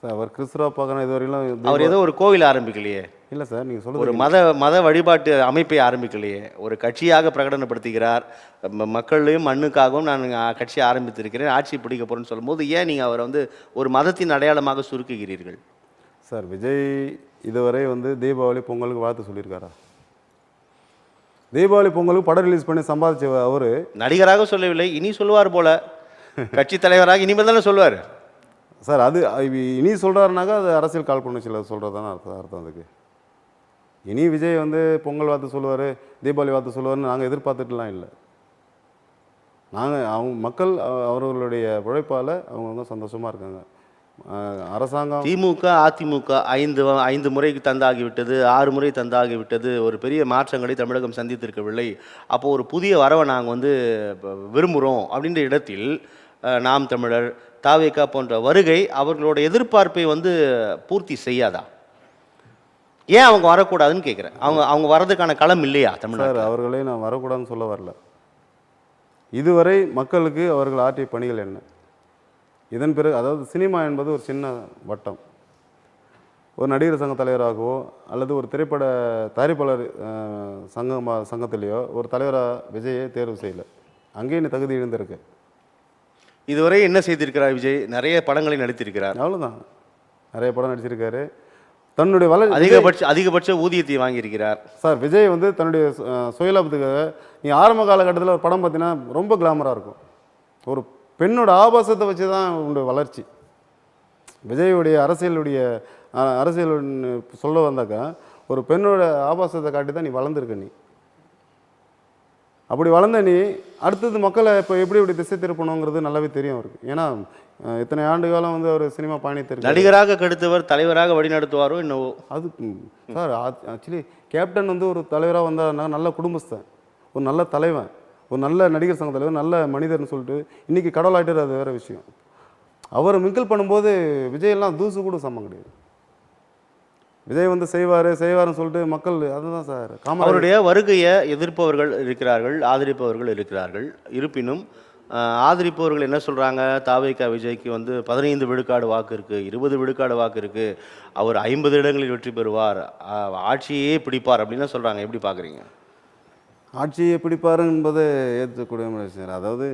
சார், அவர் கிறிஸ்தவராக பார்க்கணும் இதுவரையிலும். அவர் ஏதோ ஒரு கோவில் ஆரம்பிக்கலையே, இல்லை சார், நீங்கள் ஒரு சொல்லுங்கள். மத வழிபாட்டு அமைப்பை ஆரம்பிக்கலையே, ஒரு கட்சியாக பிரகடனப்படுத்துகிறார். மக்களையும் மண்ணுக்காகவும் நான் கட்சியை ஆரம்பித்திருக்கிறேன், ஆட்சி பிடிக்க போகிறேன்னு சொல்லும்போது ஏன் நீங்கள் அவரை வந்து ஒரு மதத்தின் அடையாளமாக சுருக்குகிறீர்கள்? சார், விஜய் இதுவரை வந்து தீபாவளி பொங்கலுக்கு வாழ்த்து சொல்லியிருக்காரா? தீபாவளி பொங்கலுக்கு படம் ரிலீஸ் பண்ணி சம்பாதிச்ச அவர் நடிகராக சொல்லவில்லை, இனி சொல்லுவார் போல. கட்சி தலைவராக இனிமேல் தானே சொல்லுவார். சார், அது இனி சொல்கிறாருனாக்கா அது அரசியல் காழ்ப்புணர்ச்சியில் சொல்கிறது தானே அர்த்தம் அதுக்கு. இனி விஜய் வந்து பொங்கல் வாழ்த்து சொல்லுவார், தீபாவளி வாழ்த்து சொல்லுவார்னு நாங்கள் எதிர்பார்த்துட்டுலாம் இல்லை. அவங்க மக்கள் அவர்களுடைய உழைப்பால் அவங்க சந்தோஷமாக இருக்காங்க. அரசாங்கம் திமுக அதிமுக 5 முறைக்கு தந்தாகிவிட்டது, 6 முறை தந்தாகிவிட்டது. ஒரு பெரிய மாற்றங்களை தமிழகம் சந்தித்திருக்கவில்லை. அப்போது ஒரு புதிய வரவை நாங்கள் வந்து விரும்புகிறோம் அப்படின்ற இடத்தில் நாம் தமிழர், தாவேகா போன்ற வருகை அவர்களோட எதிர்பார்ப்பை வந்து பூர்த்தி செய்யாதா? ஏன் அவங்க வரக்கூடாதுன்னு கேட்குறேன். அவங்க வர்றதுக்கான களம் இல்லையா தமிழ்நாடு? சார், அவர்களே நான் வரக்கூடாதுன்னு சொல்ல வரல. இதுவரை மக்களுக்கு அவர்கள் ஆற்றிய பணிகள் என்ன? இதன் பிறகு, அதாவது சினிமா என்பது ஒரு சின்ன வட்டம். ஒரு நடிகர் சங்க தலைவராகவோ அல்லது ஒரு திரைப்பட தயாரிப்பாளர் சங்கத்திலேயோ ஒரு தலைவராக விஜயை தேர்வு செய்யலை. அங்கேயும் நீ தகுதி இருந்திருக்கு. இதுவரை என்ன செய்திருக்கிறார் விஜய்? நிறைய படங்களை நடித்திருக்கிறார். அவ்வளோதான், நிறைய படம் நடிச்சிருக்காரு. தன்னுடைய அதிகபட்ச ஊதியத்தை வாங்கியிருக்கிறார். சார், விஜய் வந்து தன்னுடைய சுயலாபத்துக்காக, நீ ஆரம்ப காலகட்டத்தில் ஒரு படம் பார்த்தீங்கன்னா ரொம்ப கிளாமராக இருக்கும். ஒரு பெண்ணோட ஆபாசத்தை வச்சு தான் உங்களுடைய வளர்ச்சி. விஜயுடைய அரசியல் சொல்ல வந்தாக்கா ஒரு பெண்ணோட ஆபாசத்தை காட்டி தான் நீ வளர்ந்துருக்க. நீ அப்படி வளர்ந்த நீ அடுத்தது மக்களை இப்போ எப்படி திசை திருப்பணுங்கிறது நல்லாவே தெரியும் அவருக்கு. ஏன்னா இத்தனை ஆண்டு காலம் வந்து அவர் சினிமா பயணித்திருக்கு. நடிகராக கெடுத்தவர் தலைவராக வழிநடத்துவாரோ என்னவோ. அது சார், ஆக்சுவலி கேப்டன் வந்து ஒரு தலைவராக வந்தாருன்னா நல்ல குடும்பஸ்தன், ஒரு நல்ல தலைவன், ஒரு நல்ல நடிகர் சங்க தலைவர், நல்ல மனிதர்னு சொல்லிட்டு இன்றைக்கி கடவுளாயிட்டார். அது வேறு விஷயம். அவரை மிங்கிள் பண்ணும்போது விஜயெல்லாம் தூசு கூட சமம் கிடையாது. விஜய் வந்து செய்வார்னு சொல்லிட்டு மக்கள் அதுதான் சார். அவருடைய வருகையை எதிர்ப்பவர்கள் இருக்கிறார்கள், ஆதரிப்பவர்கள் இருக்கிறார்கள். இருப்பினும் ஆதரிப்பவர்கள் என்ன சொல்கிறாங்க? தாவேகா விஜய்க்கு வந்து 15 விழுக்காடு வாக்கு இருக்குது, 20 விழுக்காடு வாக்கு இருக்குது, அவர் 50 இடங்களில் வெற்றி பெறுவார், ஆட்சியே பிடிப்பார் அப்படின்னு சொல்கிறாங்க. எப்படி பார்க்குறீங்க? ஆட்சியை பிடிப்பார் என்பதை ஏற்றக்கூடிய விஷயம். அதாவது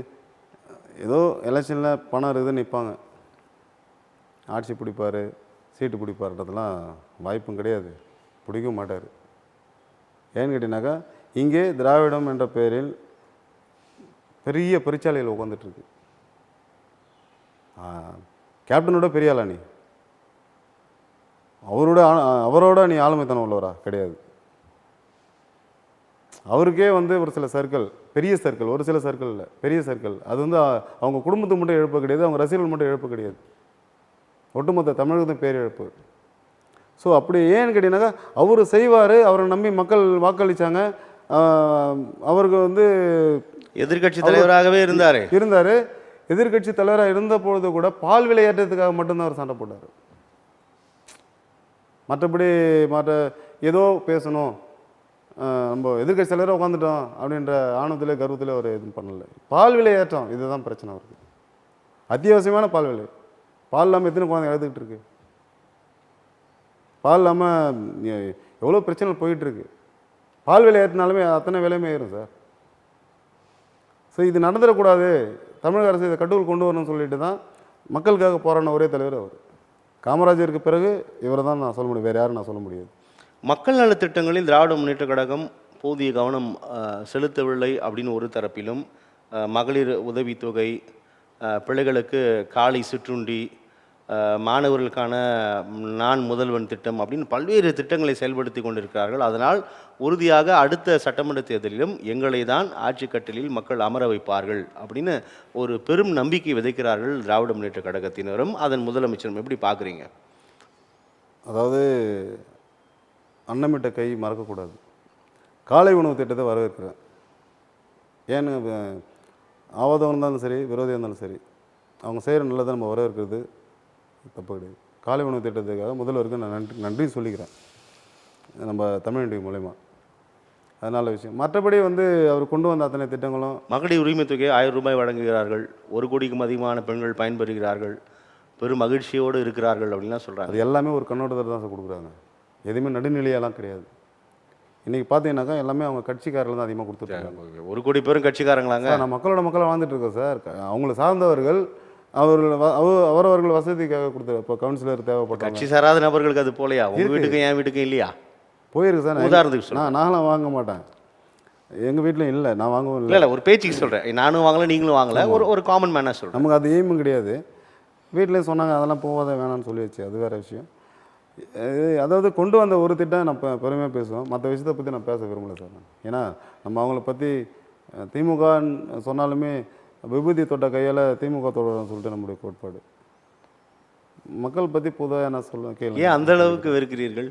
ஏதோ எலெக்ஷனில் பணம் இருக்குது நிற்பாங்க, ஆட்சி பிடிப்பார், சீட்டு பிடிப்பார்ன்றதுலாம் வாய்ப்பும் கிடையாது, பிடிக்கவும் மாட்டார். ஏன்னு கேட்டிங்கனாக்கா இங்கே திராவிடம் என்ற பெயரில் பெரிய பெருச்சாலையில் உட்காந்துட்ருக்கு. கேப்டனோட பெரிய ஆளா நீ? அவரோட நீ ஆளுமைத்தனம் உள்ளவரா? கிடையாது. அவருக்கே வந்து ஒரு சில சர்க்கிள், பெரிய சர்க்கிள், ஒரு சில சர்க்கிள் இல்லை, பெரிய சர்க்கிள். அது வந்து அவங்க குடும்பத்துக்கு மட்டும் இழப்பு கிடையாது, அவங்க ரசிகர்கள் மட்டும் இழப்பு கிடையாது, ஒட்டுமொத்த தமிழகத்தின் பேரிழப்பு. ஸோ அப்படி ஏன்னு கேட்டிங்கனாக்கா அவர் செய்வார், அவரை நம்பி மக்கள் வாக்களித்தாங்க. அவருக்கு வந்து எதிர்கட்சி தலைவராகவே இருந்தார். எதிர்கட்சி தலைவராக இருந்த பொழுது கூட பால் விலை ஏற்றத்துக்காக மட்டும்தான் அவர் சண்டை போட்டார். மற்றபடி ஏதோ பேசணும், நம்ம எதிர்கட்சி தலைவராக உட்காந்துட்டோம் அப்படின்ற ஆணவத்திலே கர்வத்திலே அவர் எதுவும் பண்ணலை. பால் விலை ஏற்றம் இதுதான் பிரச்சனை அவருக்கு. அத்தியாவசியமான பால் விலை. பால் இல்லாமல் எத்தனை குழந்தை எழுதுகிட்டு இருக்கு? பால் இல்லாமல் எவ்வளோ பிரச்சனை போயிட்டுருக்கு. பால் விலை ஏற்றினாலுமே அத்தனை விலையுமே ஏறும் சார். ஸோ இது நடந்துடக்கூடாது, தமிழக அரசு இதை கட்டுக்குள் கொண்டு வரணும்னு சொல்லிட்டு தான் மக்களுக்காக போராடின ஒரே தலைவர் அவர். காமராஜருக்கு பிறகு இவரை தான் நான் சொல்ல முடியும், வேறு யாரும் நான் சொல்ல முடியாது. மக்கள் நலத் திட்டங்களில் திராவிட முன்னேற்றக் கழகம் போதிய கவனம் செலுத்தவில்லை அப்படின்னு ஒரு தரப்பிலும், மகளிர் உதவித்தொகை, பிள்ளைகளுக்கு காலை சிற்றுண்டி, மாணவர்களுக்கான நான் முதல்வன் திட்டம் அப்படின்னு பல்வேறு திட்டங்களை செயல்படுத்தி கொண்டிருக்கிறார்கள். அதனால் உறுதியாக அடுத்த சட்டமன்ற தேர்தலிலும் எங்களை தான் ஆட்சி கட்டிலில் மக்கள் அமர வைப்பார்கள் அப்படின்னு ஒரு பெரும் நம்பிக்கை விதைக்கிறார்கள் திராவிட முன்னேற்ற கழகத்தினரும் அதன் முதலமைச்சரும். எப்படி பார்க்குறீங்க? அதாவது அன்னமிட்ட கை மறக்கக்கூடாது. காலை உணவு திட்டத்தை வரவேற்கிறேன். ஏன்னு ஆவாதம் இருந்தாலும் சரி, விரோதியாக இருந்தாலும் சரி, அவங்க செய்கிற நல்லதை நம்ம வரவேற்கிறது தப்பு கிடையாது. காலை உணவு திட்டத்துக்காக முதல்வருக்கு நான் நன்றி சொல்லிக்கிறேன், நம்ம தமிழ்நாடு மூலயமா. அது நல்ல விஷயம். மற்றபடி அவர் கொண்டு வந்த அத்தனை திட்டங்களும், மகளிர் உரிமை தொகை 1000 ரூபாய் வழங்குகிறார்கள், 1 கோடிக்கும் அதிகமான பெண்கள் பயன்பெறுகிறார்கள், பெரும் மகிழ்ச்சியோடு இருக்கிறார்கள் அப்படின்லாம் சொல்கிறாங்க. அது எல்லாமே ஒரு கண்ணோட்டத்தில் தான் சார் கொடுக்குறாங்க, எதுவுமே நடுநிலையெல்லாம் கிடையாது. இன்றைக்கி பார்த்தீங்கன்னாக்கா எல்லாமே அவங்க கட்சிக்காரர்கள் தான் அதிகமாக கொடுத்துருக்காங்க. 1 கோடி பேரும் கட்சிக்காரங்களாங்க. நான் மக்களாக வாழ்ந்துட்டு இருக்கோம் சார். அவங்கள சார்ந்தவர்கள் அவரவர்கள் வசதிக்காக கொடுத்த, இப்போ கவுன்சிலர் தேவைப்பட்ட கட்சி சாராத நபர்களுக்கு அது போலையா? உங்கள் வீட்டுக்கும் என் வீட்டுக்கும் இல்லையா? போயிருக்கு சார். உதாரணத்துக்கு நான்லாம் வாங்க மாட்டேன், எங்கள் வீட்டில் இல்லை, நான் வாங்கவும் இல்லை. இல்லை, ஒரு பேச்சுக்கு சொல்கிறேன். நானும் வாங்கலை, நீங்களும் வாங்கலை, ஒரு காமன் மேனாக சொல்கிறேன். நமக்கு அது எய்மும் கிடையாது. வீட்டிலேயும் சொன்னாங்க அதெல்லாம் போகாத வேணான்னு சொல்லி வச்சு, அது வேறு விஷயம். அதாவது கொண்டு வந்த ஒரு திட்டம் நான் பெருமையாக பேசுவேன், மற்ற விஷயத்தை பற்றி நான் பேச விரும்பலை சார். ஏன்னா நம்ம அவங்கள பற்றி திமுகன்னு சொன்னாலுமே விபூதி தொட்ட கையால் திமுக தொடரும் சொல்லிட்டு நம்முடைய கோட்பாடு. மக்கள் பற்றி பொதுவாக என்ன சொல்ல கேள்வி. ஏன் அந்த அளவுக்கு வெறுக்கிறீர்கள்?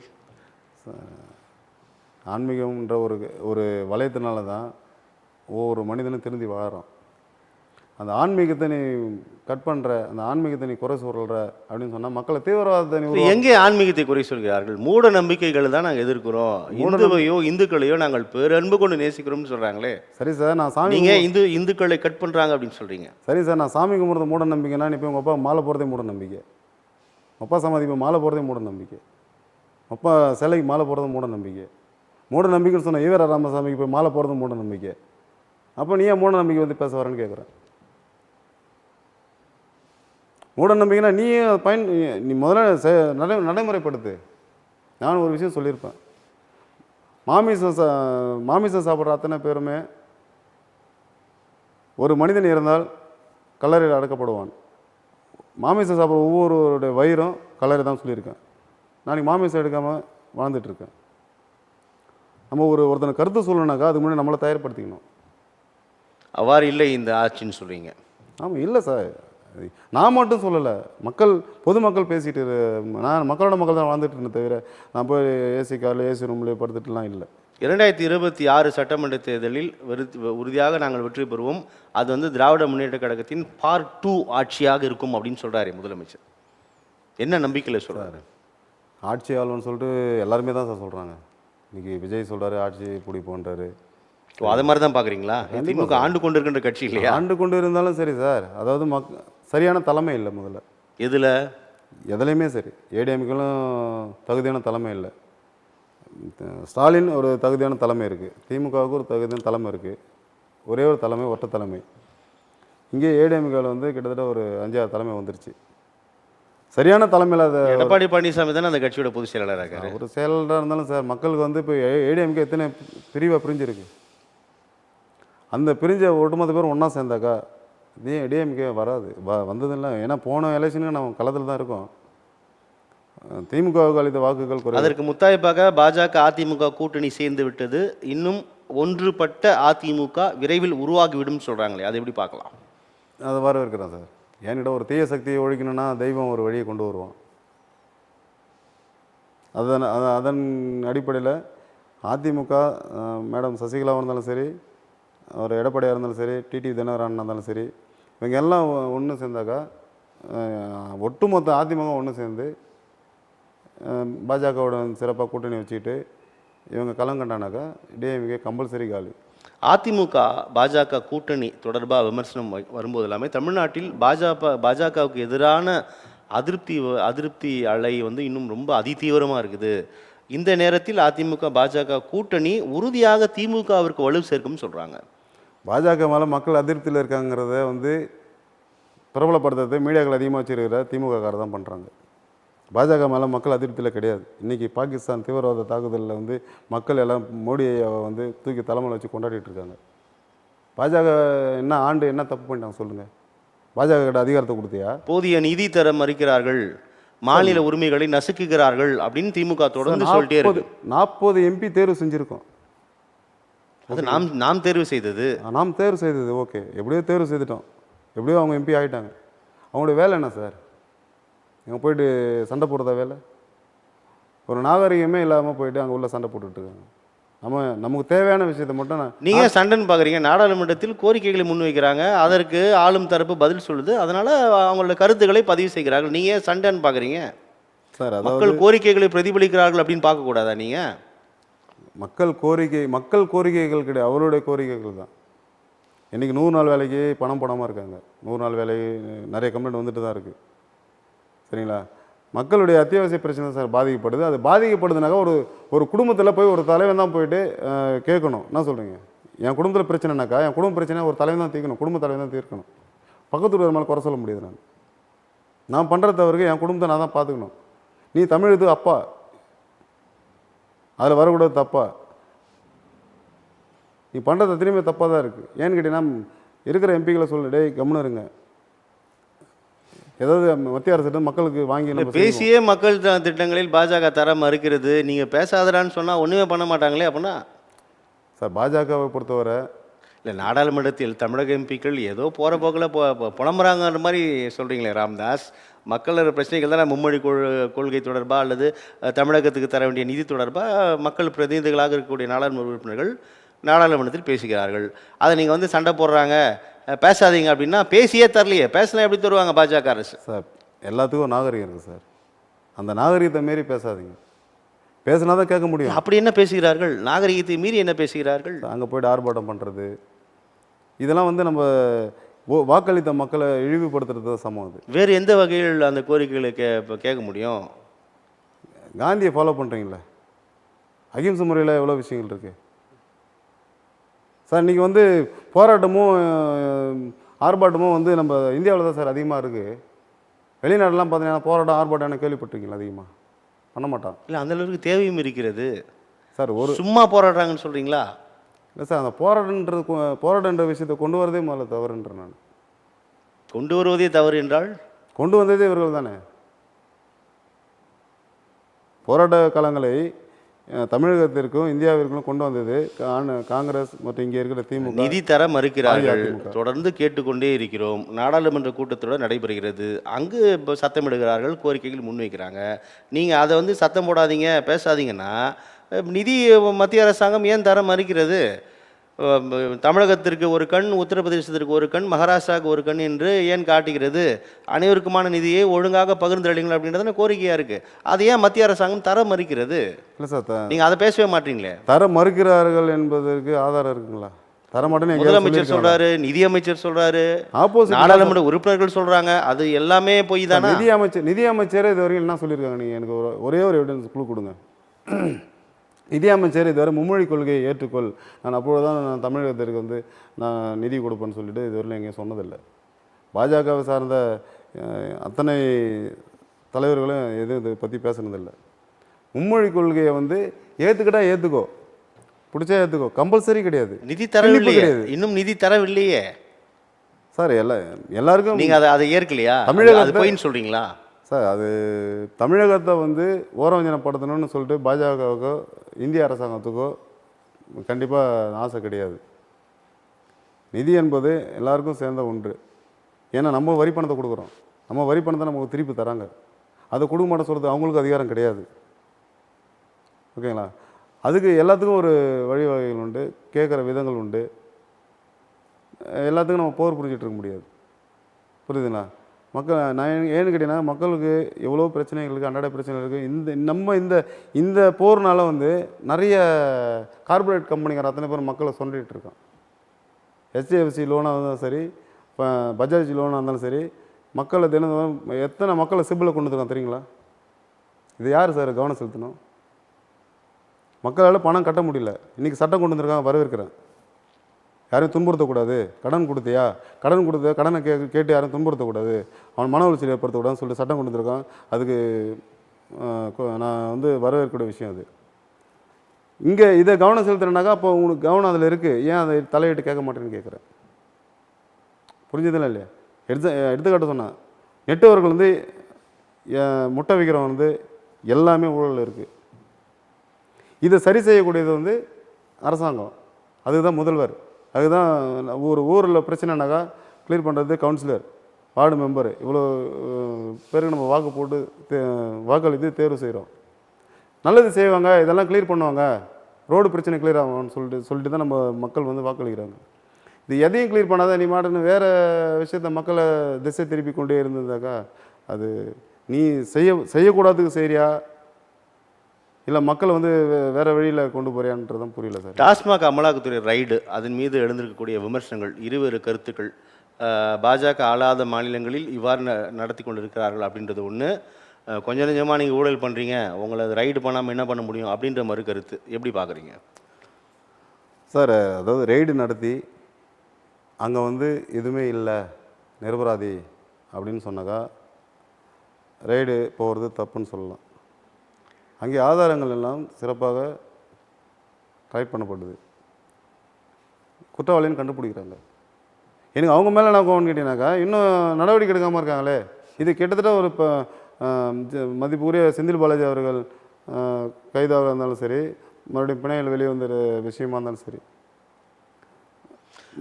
ஆன்மீகம்ன்ற ஒரு வளையத்தினால தான் ஒவ்வொரு மனிதனும் திருந்தி வாழறோம். அந்த ஆன்மீகத்தை நீ கட் பண்ணுற, அந்த ஆன்மீகத்தை நீ குறை சொல்கிற அப்படின்னு சொன்னால் மக்களை தீவிரவாதத்தை நீ எங்கே ஆன்மீகத்தை குறை சொல்கிறார்கள்? மூட நம்பிக்கைகளை தான் நாங்கள் எதிர்க்கிறோம், இந்துக்களையோ நாங்கள் பேரன்பு கொண்டு நேசிக்கிறோம்னு சொல்கிறாங்களே. சரி சார், நான் சாமி நீங்கள் இந்துக்களை கட் பண்ணுறாங்க அப்படின்னு சொல்கிறீங்க. சரி சார், நான் சாமி கும்பிட்றது மூட நம்பிக்கைன்னா இப்போ உங்கள் அப்பா மாலை போகிறதே மூட நம்பிக்கை, அப்பா சமாதி இப்போ மாலை போகிறதே மூட நம்பிக்கை, அப்பா சிலைக்கு மாலை போகிறதும் மூட நம்பிக்கை. மூட நம்பிக்கைன்னு சொன்ன ஈவர ராமசாமிக்கு போய் மாலை போகிறதும் மூட நம்பிக்கை. அப்போ நீ ஏன் மூட நம்பிக்கை பேச வரேன்னு கேட்குறேன். மூட நம்பிக்கைன்னா நீ முதல்ல நடைமுறைப்படுத்து. நான் ஒரு விஷயம் சொல்லியிருப்பேன், மாமிசம் சாப்பிட்ற அத்தனை பேருமே ஒரு மனிதன் இருந்தால் கல்லறையில் அடக்கப்படுவான். மாமிசம் சாப்பிட்ற ஒவ்வொருடைய வயிறும் கல்லறை தான் சொல்லியிருக்கேன். நாளைக்கு மாமிசம் எடுக்காமல் வாழ்ந்துட்டுருக்கேன். நம்ம ஒருத்தனை கருத்து சொல்லணுனாக்கா அதுக்கு முன்னாடி நம்மளை தயார்படுத்திக்கணும். அவ்வாறு இல்லை இந்த ஆட்சின்னு சொல்கிறீங்க. ஆமாம், இல்லை சார், நான் மட்டும் சொல்லலை, பொதுமக்கள் பேசிட்டு, நான் மக்கள் தான் வாழ்ந்துட்டு இருந்தேன் தவிர நான் போய் ஏசி காரில் ஏசி ரூம்லேயே படுத்துட்டுலாம் இல்லை. 2026 சட்டமன்ற தேர்தலில் உறுதியாக நாங்கள் வெற்றி பெறுவோம், அது திராவிட முன்னேற்ற கழகத்தின் பார்ட் 2 ஆட்சியாக இருக்கும் அப்படின்னு சொல்கிறாரு முதலமைச்சர். என்ன நம்பிக்கையில் சொல்கிறாரு? ஆட்சி ஆளுன்னு சொல்லிட்டு எல்லாருமே தான் சார் சொல்கிறாங்க. இன்றைக்கி விஜய் சொல்கிறாரு ஆட்சி பிடிப்போன்றாரு. அதை மாதிரி தான் பார்க்குறீங்களா? திமுக ஆண்டு கொண்டு இருக்கின்ற கட்சி இல்லையா? ஆண்டு கொண்டு இருந்தாலும் சரி சார், அதாவது சரியான தலைமை இல்லை. முதல்ல எதுலையுமே சரி, ஏடிஎம்களும் தகுதியான தலைமை இல்லை. ஸ்டாலின் ஒரு தகுதியான தலைமை இருக்குது, திமுகவுக்கு ஒரு தகுதியான தலைமை இருக்குது, ஒரே ஒரு தலைமை, ஒற்றை தலைமை. இங்கே ஏடிஎம்கள் கிட்டத்தட்ட ஒரு 5-6 தலைமை வந்துருச்சு. சரியான தலைமையில் அதை எடப்பாடி பழனிசாமி தானே அந்த கட்சியோட பொதுச் செயலாளராக இருக்காரு. ஒரு செயலாளராக இருந்தாலும் சார், மக்களுக்கு இப்போ ஏடிஎம்கே எத்தனை பிரிவாக பிரிஞ்சிருக்கு. அந்த பிரிஞ்ச ஒட்டுமொத்த பேர் ஒன்றா சேர்ந்தாக்கா டிஎம்கே வராது, வந்ததில்லை. ஏன்னா போன எலெக்ஷனுக்கு நம்ம களத்தில் தான் இருக்கோம். திமுகவுக்கு அளித்த வாக்குகள் குறைவு. அதற்கு முத்தாய்ப்பாக பாஜக அதிமுக கூட்டணி சேர்ந்து விட்டது, இன்னும் ஒன்றுபட்ட அதிமுக விரைவில் உருவாகிவிடும் சொல்கிறாங்களே, அதை எப்படி பார்க்கலாம்? அதை வரவேற்கிறேன் சார். என்கிட்ட ஒரு தீய சக்தியை ஒழிக்கணும்னா தெய்வம் ஒரு வழியை கொண்டு வருவான். அதன் அடிப்படையில் அதிமுக மேடம் சசிகலாவாக இருந்தாலும் சரி, அவர் எடப்பாடியாக இருந்தாலும் சரி, டிடிவி தினகரன் இருந்தாலும் சரி, இவங்க எல்லாம் ஒன்று சேர்ந்தாக்கா ஒட்டுமொத்த அதிமுக ஒன்று சேர்ந்து பாஜகவோட சிறப்பாக கூட்டணி வச்சுக்கிட்டு இவங்க களம் கண்டானாக்கா டிஎம்கே கம்பல்சரி காலி. அதிமுக பாஜக கூட்டணி தொடர்பாக விமர்சனம் வரும்போது எல்லாமே தமிழ்நாட்டில் பாஜகவுக்கு எதிரான அதிருப்தி அலை வந்து இன்னும் ரொம்ப அதிதீவிரமாக இருக்குது. இந்த நேரத்தில் அதிமுக பாஜக கூட்டணி உறுதியாக திமுகவிற்கு வலு சேர்க்கும்னு சொல்றாங்க. பாஜக மேலே மக்கள் அதிருப்தியில் இருக்காங்கிறத வந்து பிரபலப்படுத்துறது மீடியாக்கள் அதிகமாக வச்சிருக்கிற திமுககாரர் தான் பண்ணுறாங்க. பாஜக மேலே மக்கள் அதிருப்தியில் கிடையாது. இன்றைக்கி பாகிஸ்தான் தீவிரவாத தாக்குதலில் வந்து மக்கள் எல்லாம் மோடியை வந்து தூக்கி தலைமையில் வச்சு கொண்டாடிட்டு இருக்காங்க. பாஜக என்ன ஆண்டு என்ன தப்பு பண்ணிட்டாங்க சொல்லுங்கள்? பாஜக கிட்ட அதிகாரத்தை கொடுத்தியா? போதிய நிதி தர மறுக்கிறார்கள், மாநில உரிமைகளை நசுக்குகிறார்கள் அப்படின்னு திமுக தொடர்ந்து சொல்லிட்டே இருக்கு. 40 எம்பி தேர்வு செஞ்சுருக்கோம். அது நாம் தேர்வு செய்தது. நாம் தேர்வு செய்தது ஓகே, எப்படியோ தேர்வு செய்துட்டோம், எப்படியோ அவங்க எம்பி ஆகிட்டாங்க. அவங்களுடைய வேலை என்ன சார்? இவங்க போயிட்டு சண்டை போடுறதா வேலை? ஒரு நாகரிகமே இல்லாமல் போயிட்டு அங்கே உள்ள சண்டை போட்டுட்டு இருக்காங்க. நமக்கு தேவையான விஷயத்தை மட்டும் நீங்கள் சண்டைன்னு பார்க்குறீங்க. நாடாளுமன்றத்தில் கோரிக்கைகளை முன்வைக்கிறாங்க, அதற்கு ஆளும் தரப்பு பதில் சொல்லுது, அதனால அவங்களோட கருத்துக்களை பதிவு செய்கிறார்கள். நீங்கள் சண்டைன்னு பார்க்குறீங்க சார். மக்கள் கோரிக்கைகளை பிரதிபலிக்கிறார்கள் அப்படின்னு பார்க்கக்கூடாதா நீங்கள்? மக்கள் கோரிக்கைகள் கிடையாது, அவருடைய கோரிக்கைகள் தான். இன்றைக்கி 100 நாள் வேலைக்கு பணம் போடாமல் இருக்காங்க. 100 நாள் வேலை நிறைய கம்ப்ளைண்ட் வந்துட்டு தான் இருக்குது. சரிங்களா? மக்களுடைய அத்தியாவசிய பிரச்சனை சார் பாதிக்கப்படுது. அது பாதிக்கப்படுதுனாக்கா ஒரு குடும்பத்தில் போய் ஒரு தலைவன் தான் போயிட்டு கேட்கணும். என்ன சொல்கிறீங்க? என் குடும்பத்தில் பிரச்சனைனாக்கா என் குடும்ப பிரச்சனை ஒரு தலைவன் தான் தீர்க்கணும், குடும்ப தலைவன் தான் தீர்க்கணும். பக்கத்து ஊர் மேலே குறை சொல்ல முடியாது. நான் பண்ணுற தவறுக்கு என் குடும்பத்தை நான் தான் பார்த்துக்கணும். நீ தமிழுக்கு அப்பா, அதில் வரக்கூடாது தப்பா? நீ பண்ணுறது திரும்பி தப்பாக தான் இருக்குது. ஏன்னு கேட்டீங்கன்னா இருக்கிற எம்பிகளை சொல்லு, டேய் கம்முன்னு இருங்க, ஏதாவது மத்திய அரசு மக்களுக்கு வாங்கி பேசியே மக்கள் திட்டங்களில் பாஜக தர மறுக்கிறது. நீங்கள் பேசாதடான்னு சொன்னால் ஒன்றுமே பண்ண மாட்டாங்களே அப்படின்னா? சார் பாஜகவை பொறுத்தவரை இல்லை, நாடாளுமன்றத்தில் தமிழக எம்பிக்கள் ஏதோ போகிற போக்கில் புலம்புறாங்கன்ற மாதிரி சொல்கிறீங்களே ராம்தாஸ். மக்களோட பிரச்சனைகள் தான் மும்மொழி கொள்கை தொடர்பாக அல்லது தமிழகத்துக்கு தர வேண்டிய நிதி தொடர்பாக மக்கள் பிரதிநிதிகளாக இருக்கக்கூடிய நாடாளுமன்ற உறுப்பினர்கள் நாடாளுமன்றத்தில் பேசுகிறார்கள். அதை நீங்கள் வந்து சண்டை போடுறாங்க, பேசாதீங்க அப்படின்னா பேசியே தரலையே, பேசினா எப்படி தருவாங்க பாஜக அரசு? சார் எல்லாத்துக்கும் நாகரிகம் இருக்குது சார், அந்த நாகரிகத்தை மீறி பேசாதீங்க. பேசினா தான் கேட்க முடியும். அப்படி என்ன பேசுகிறார்கள்? நாகரிகத்தை மீறி என்ன பேசுகிறார்கள்? அங்கே போய்ட்டு ஆர்ப்பாட்டம் பண்ணுறது, இதெல்லாம் வந்து நம்ம வாக்களித்த மக்களை இழிவுபடுத்துறது தான் சமம். அது வேறு எந்த வகையில் அந்த கோரிக்கைகளை கேட்க முடியும்? காந்தியை ஃபாலோ பண்ணுறீங்களே, அகிம்சை முறையில் எவ்வளோ விஷயங்கள் இருக்குது சார். இன்றைக்கி வந்து போராட்டமும் ஆர்ப்பாட்டமும் வந்து நம்ம இந்தியாவில் தான் சார் அதிகமாக இருக்குது. வெளிநாடுலாம் பார்த்தீங்கன்னா போராட்டம் ஆர்ப்பாட்டம் கேள்விப்பட்டிருக்கீங்களா? அதிகமாக பண்ண மாட்டான். இல்லை, அந்தளவுக்கு தேவையும் இருக்கிறது சார். ஒரு சும்மா போராடுறாங்கன்னு சொல்கிறீங்களா? இல்லை சார், அந்த போராட்டன்ற விஷயத்தை கொண்டு வரதே முதல்ல தவறுன்ற. நான் கொண்டு வருவதே தவறு என்றால் கொண்டு வந்ததே இவர்கள் தானே. போராட்ட காலங்களை தமிழகத்திற்கும் இந்தியாவிற்கும் கொண்டு வந்தது காங்கிரஸ் மற்றும் இங்கே இருக்கிற திமுக. நிதி தர மறுக்கிறார்கள், தொடர்ந்து கேட்டுக்கொண்டே இருக்கிறோம். நாடாளுமன்ற கூட்டத்தொடர் நடைபெறுகிறது, அங்கு இப்போ சத்தமிடுகிறார்கள், கோரிக்கைகள் முன்வைக்கிறாங்க. நீங்கள் அதை வந்து சத்தம் போடாதீங்க, பேசாதீங்கன்னா நிதி மத்திய அரசாங்கம் ஏன் தர மறுக்கிறது? தமிழகத்திற்கு ஒரு கண், உத்தரப்பிரதேசத்திற்கு ஒரு கண், மகாராஷ்டிராவுக்கு ஒரு கண் என்று ஏன் காட்டுகிறது? அனைவருக்குமான நிதியை ஒழுங்காக பகிர்ந்தளிங்கள் அப்படின்றதான கோரிக்கையாக இருக்குது. அது ஏன் மத்திய அரசாங்கம் தர மறுக்கிறது? இல்லை சார், நீங்கள் அதை பேசவே மாட்டீங்களே. தர மறுக்கிறார்கள் என்பதற்கு ஆதாரம் இருக்குங்களா? தர மாட்டேன்னு முதலமைச்சர் சொல்றாரு, நிதியமைச்சர் சொல்றாரு, நாடாளுமன்ற உறுப்பினர்கள் சொல்றாங்க. அது எல்லாமே போய் தானே. நிதியமைச்சரே இது வரைக்கும் என்ன சொல்லியிருக்காங்க? நீங்கள் எனக்கு ஒரே ஒரு எவிடன்ஸ் குழு கொடுங்க. நிதியமைச்சர் இதுவரை மும்மொழி கொள்கையை ஏற்றுக்கொள், நான் அப்பொழுது தான் நான் தமிழகத்திற்கு வந்து நான் நிதி கொடுப்பேன்னு சொல்லிட்டு இதுவரையிலும் எங்கேயும் சொன்னதில்லை. பாஜகவை சார்ந்த அத்தனை தலைவர்களும் எதுவும் இதை பற்றி பேசுனதில்லை. மும்மொழி கொள்கையை வந்து ஏற்றுக்கிட்டா ஏற்றுக்கோ, பிடிச்சா ஏற்றுக்கோ, கம்பல்சரி கிடையாது. நிதி தரவில்லையே, இன்னும் நிதி தரவில்லையே சார். எல்லாருக்கும் நீங்கள் அதை ஏற்கலையா? தமிழக போயின்னு சொல்கிறீங்களா சார்? அது தமிழகத்தை வந்து ஓரவஞ்சனப்படுத்தணும்னு சொல்லிட்டு பாஜகவுக்கோ இந்திய அரசாங்கத்துக்கோ கண்டிப்பாக ஆசை கிடையாது. நிதி என்பது எல்லாருக்கும் சேர்ந்த ஒன்று. ஏன்னா நம்ம வரி பணத்தை கொடுக்குறோம், நம்ம வரி பணத்தை நமக்கு திருப்பி தராங்க. அதை கொடுக்க மாட்டேன் சொல்கிறது அவங்களுக்கு அதிகாரம் கிடையாது. ஓகேங்களா? அதுக்கு எல்லாத்துக்கும் ஒரு வழிவகைகள் உண்டு, கேட்குற விதங்கள் உண்டு. எல்லாத்துக்கும் நம்ம போர் புரிஞ்சிட்டு இருக்க முடியாது. புரியுதுங்களா? நான் ஏன்னு கேட்டீங்கன்னா மக்களுக்கு எவ்வளோ பிரச்சனைகள் இருக்குது, அன்றாட பிரச்சனை இருக்குது. இந்த போர்னால வந்து நிறைய கார்பரேட் கம்பெனிக்கார அத்தனை பேர் மக்களை சொல்லிட்டு இருக்கான். HDFC லோனாக இருந்தாலும் சரி, இப்போ பஜாஜ் லோனாக இருந்தாலும் சரி, மக்களை தினம் எத்தனை மக்களை சிபிலை கொண்டு வந்துருக்கான் தெரியுங்களா? இது யார் சார் கவனம் செலுத்தணும்? மக்களால் பணம் கட்ட முடியல, இன்றைக்கி சட்டம் கொண்டு வந்திருக்காங்க, வரவேற்கிறேன். யாரையும் துன்புறுத்தக்கூடாது. கடன் கொடுத்தியா, கடன் கொடுத்த கடனை கேட்டு யாரும் துன்புறுத்தக்கூடாது, அவன் மன உளைச்சல் ஏற்படுத்தக்கூடாதுன்னு சொல்லிட்டு சட்டம் கொண்டு வந்திருக்கான். அதுக்கு நான் வந்து வரவேற்கக்கூடிய விஷயம் அது. இங்கே இதை கவனம் செலுத்துறேனாக்கா அப்போ உங்களுக்கு கவனம் அதில் இருக்குது, ஏன் அதை தலையிட்டு கேட்க மாட்டேன்னு கேட்குறேன். புரிஞ்சதில்லை இல்லையா? எடுத்துக்காட்டு சொன்னேன், நெட்வொர்க்கில் வந்து முட்டை விற்கிறவன் வந்து எல்லாமே ஊழல் இருக்குது. இதை சரி செய்யக்கூடியது வந்து அரசாங்கம், அதுதான் முதல்வர், அதுதான் ஊரில் பிரச்சனைனாக்கா கிளியர் பண்ணுறது கவுன்சிலர், வார்டு மெம்பரு, இவ்வளோ பேருக்கு நம்ம வாக்கு போட்டு வாக்களித்து தேர்வு செய்கிறோம். நல்லது செய்வாங்க, இதெல்லாம் கிளியர் பண்ணுவாங்க, ரோடு பிரச்சனை கிளியர் ஆகும்னு சொல்லிட்டு தான் நம்ம மக்கள் வந்து வாக்களிக்கிறாங்க. இது எதையும் கிளியர் பண்ணாதான் நீ மாட்டுன்னு வேறு விஷயத்த மக்களை திசை திருப்பி கொண்டே இருந்ததாக்கா அது நீ செய்யக்கூடாதுக்கு செய்கிறியா இல்லை மக்களை வந்து வேறு வழியில் கொண்டு போறியான்றதான் புரியல சார். டாஸ்மாக் அமலாக்கத்துறை ரைடு, அதன் மீது எழுந்திருக்கக்கூடிய விமர்சனங்கள், இருவேறு கருத்துக்கள், பாஜக ஆளாத மாநிலங்களில் இவ்வாறு நடத்தி கொண்டு இருக்கிறார்கள் அப்படின்றது ஒன்று, கொஞ்சம் கொஞ்சமாக நீங்கள் ஊழல் பண்ணுறீங்க, உங்களை ரைடு பண்ணாமல் என்ன பண்ண முடியும் அப்படின்ற மறு கருத்து எப்படி பார்க்குறீங்க சார்? அதாவது ரெய்டு நடத்தி அங்கே வந்து எதுவுமே இல்லை, நிரபராதி அப்படின்னு சொன்னாக்கா ரெய்டு போகிறது தப்புன்னு சொல்லலாம். அங்கே ஆதாரங்கள் எல்லாம் சிறப்பாக கலெக்ட் பண்ணப்படுது, குற்றவாளின்னு கண்டுபிடிக்கிறாங்க. எனக்கு அவங்க மேலே நான் கோவம் கேட்டீங்கன்னாக்கா இன்னும் நடவடிக்கை எடுக்காமல் இருக்காங்களே. இது கிட்டத்தட்ட ஒரு இப்போ மதிப்புக்குரிய செந்தில் பாலாஜி அவர்கள் கைதாக இருந்தாலும் சரி, மறுபடியும் பிணையில் வெளியே வந்த விஷயமா இருந்தாலும் சரி,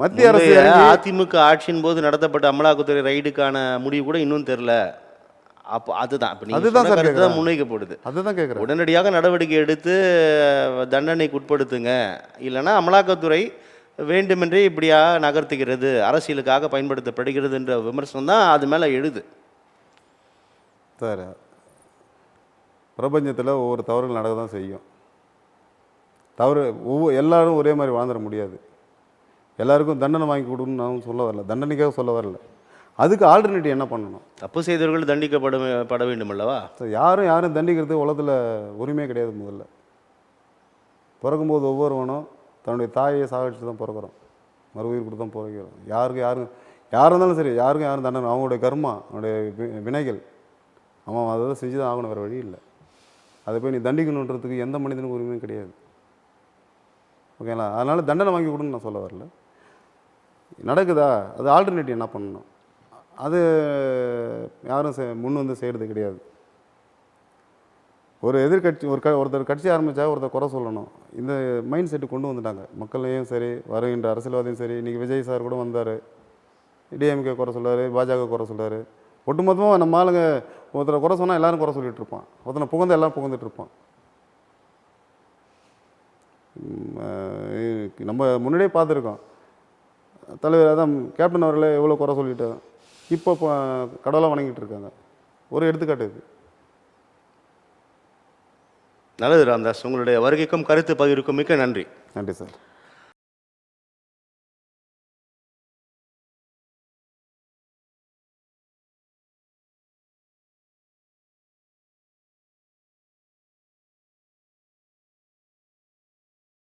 மத்திய அரசு அதிமுக ஆட்சியின் போது நடத்தப்பட்ட அமலாக்கத்துறை ரைடுக்கான முடிவு கூட இன்னும் தெரியல. அப்போ அதுதான் முன்வைக்கப்படுது. அதுதான் கேட்குறேன், உடனடியாக நடவடிக்கை எடுத்து தண்டனைக்கு உட்படுத்துங்க, இல்லைன்னா அமலாக்கத்துறை வேண்டுமென்றே இப்படியா நகர்த்துகிறது, அரசியலுக்காக பயன்படுத்தப்படுகிறது என்ற விமர்சனம் தான் அது மேலே எழுது சார். பிரபஞ்சத்தில் ஒவ்வொரு தவறுகள் நடக்க தான் செய்யும். எல்லாரும் ஒரே மாதிரி வாழ்ந்துட முடியாது. எல்லாருக்கும் தண்டனை வாங்கி கொடுன்னு நான் சொல்ல வரல, தண்டனைக்காக சொல்ல வரல. அதுக்கு ஆல்டர்னேட்டிவ் என்ன பண்ணணும்? தப்பு செய்தவர்கள் தண்டிக்கப்பட வேண்டும் அல்லவா? யாரும் தண்டிக்கிறதுக்கு உலகத்தில் உரிமையே கிடையாது. முதல்ல பிறக்கும்போது ஒவ்வொருவனும் தன்னுடைய தாயை சாகடிச்சு தான் பிறக்கிறோம், மறு உயிர் கொடுத்து தான் பிறக்கிறோம். யார் இருந்தாலும் சரி, யாரும் தண்டனை, அவங்களுடைய கர்மா, அவனுடைய வினைகள், அவன் அதை செஞ்சு தான் ஆகணும், வேறு வழி இல்லை. அதை போய் நீ தண்டிக்கணுன்றதுக்கு எந்த மனிதனுக்கும் உரிமையும் கிடையாது. ஓகேங்களா? அதனால் தண்டனை வாங்கி கொடுன்னு நான் சொல்ல வரல. நடக்குதா, அது ஆல்டர்னேட்டிவ் என்ன பண்ணணும், அது யாரும் முன் வந்து செய்கிறது கிடையாது. ஒரு எதிர்கட்சி ஒருத்தர் கட்சி ஆரம்பித்தா ஒருத்தர் குறை சொல்லணும், இந்த மைண்ட் செட்டு கொண்டு வந்துட்டாங்க. மக்களையும் சரி, வருகின்ற அரசியல்வாதியும் சரி. இன்றைக்கி விஜய் சார் கூட வந்தார், டிஎம்கே குறை சொல்கிறார், பாஜக குறை சொல்கிறார். ஒட்டுமொத்தமாக நம்ம ஆளுங்க ஒருத்தரை குறை சொன்னால் எல்லோரும் குறை சொல்லிகிட்டு இருப்பான், ஒருத்தனை புகழ்ந்து எல்லோரும் புகழ்ந்துட்டு இருப்பான். நம்ம முன்னாடியே பார்த்துருக்கோம், தலைவர் அதான் கேப்டன் அவர்களே எவ்வளோ குறை சொல்லிட்டு இப்போ கடவுளாக வணங்கிட்டு இருக்காங்க. ஒரு எடுத்துக்காட்டு இது. நல்லது ராம்தாஸ், உங்களுடைய வருகைக்கும் கருத்து பகிர்வுக்கும் மிக்க நன்றி. நன்றி சார்.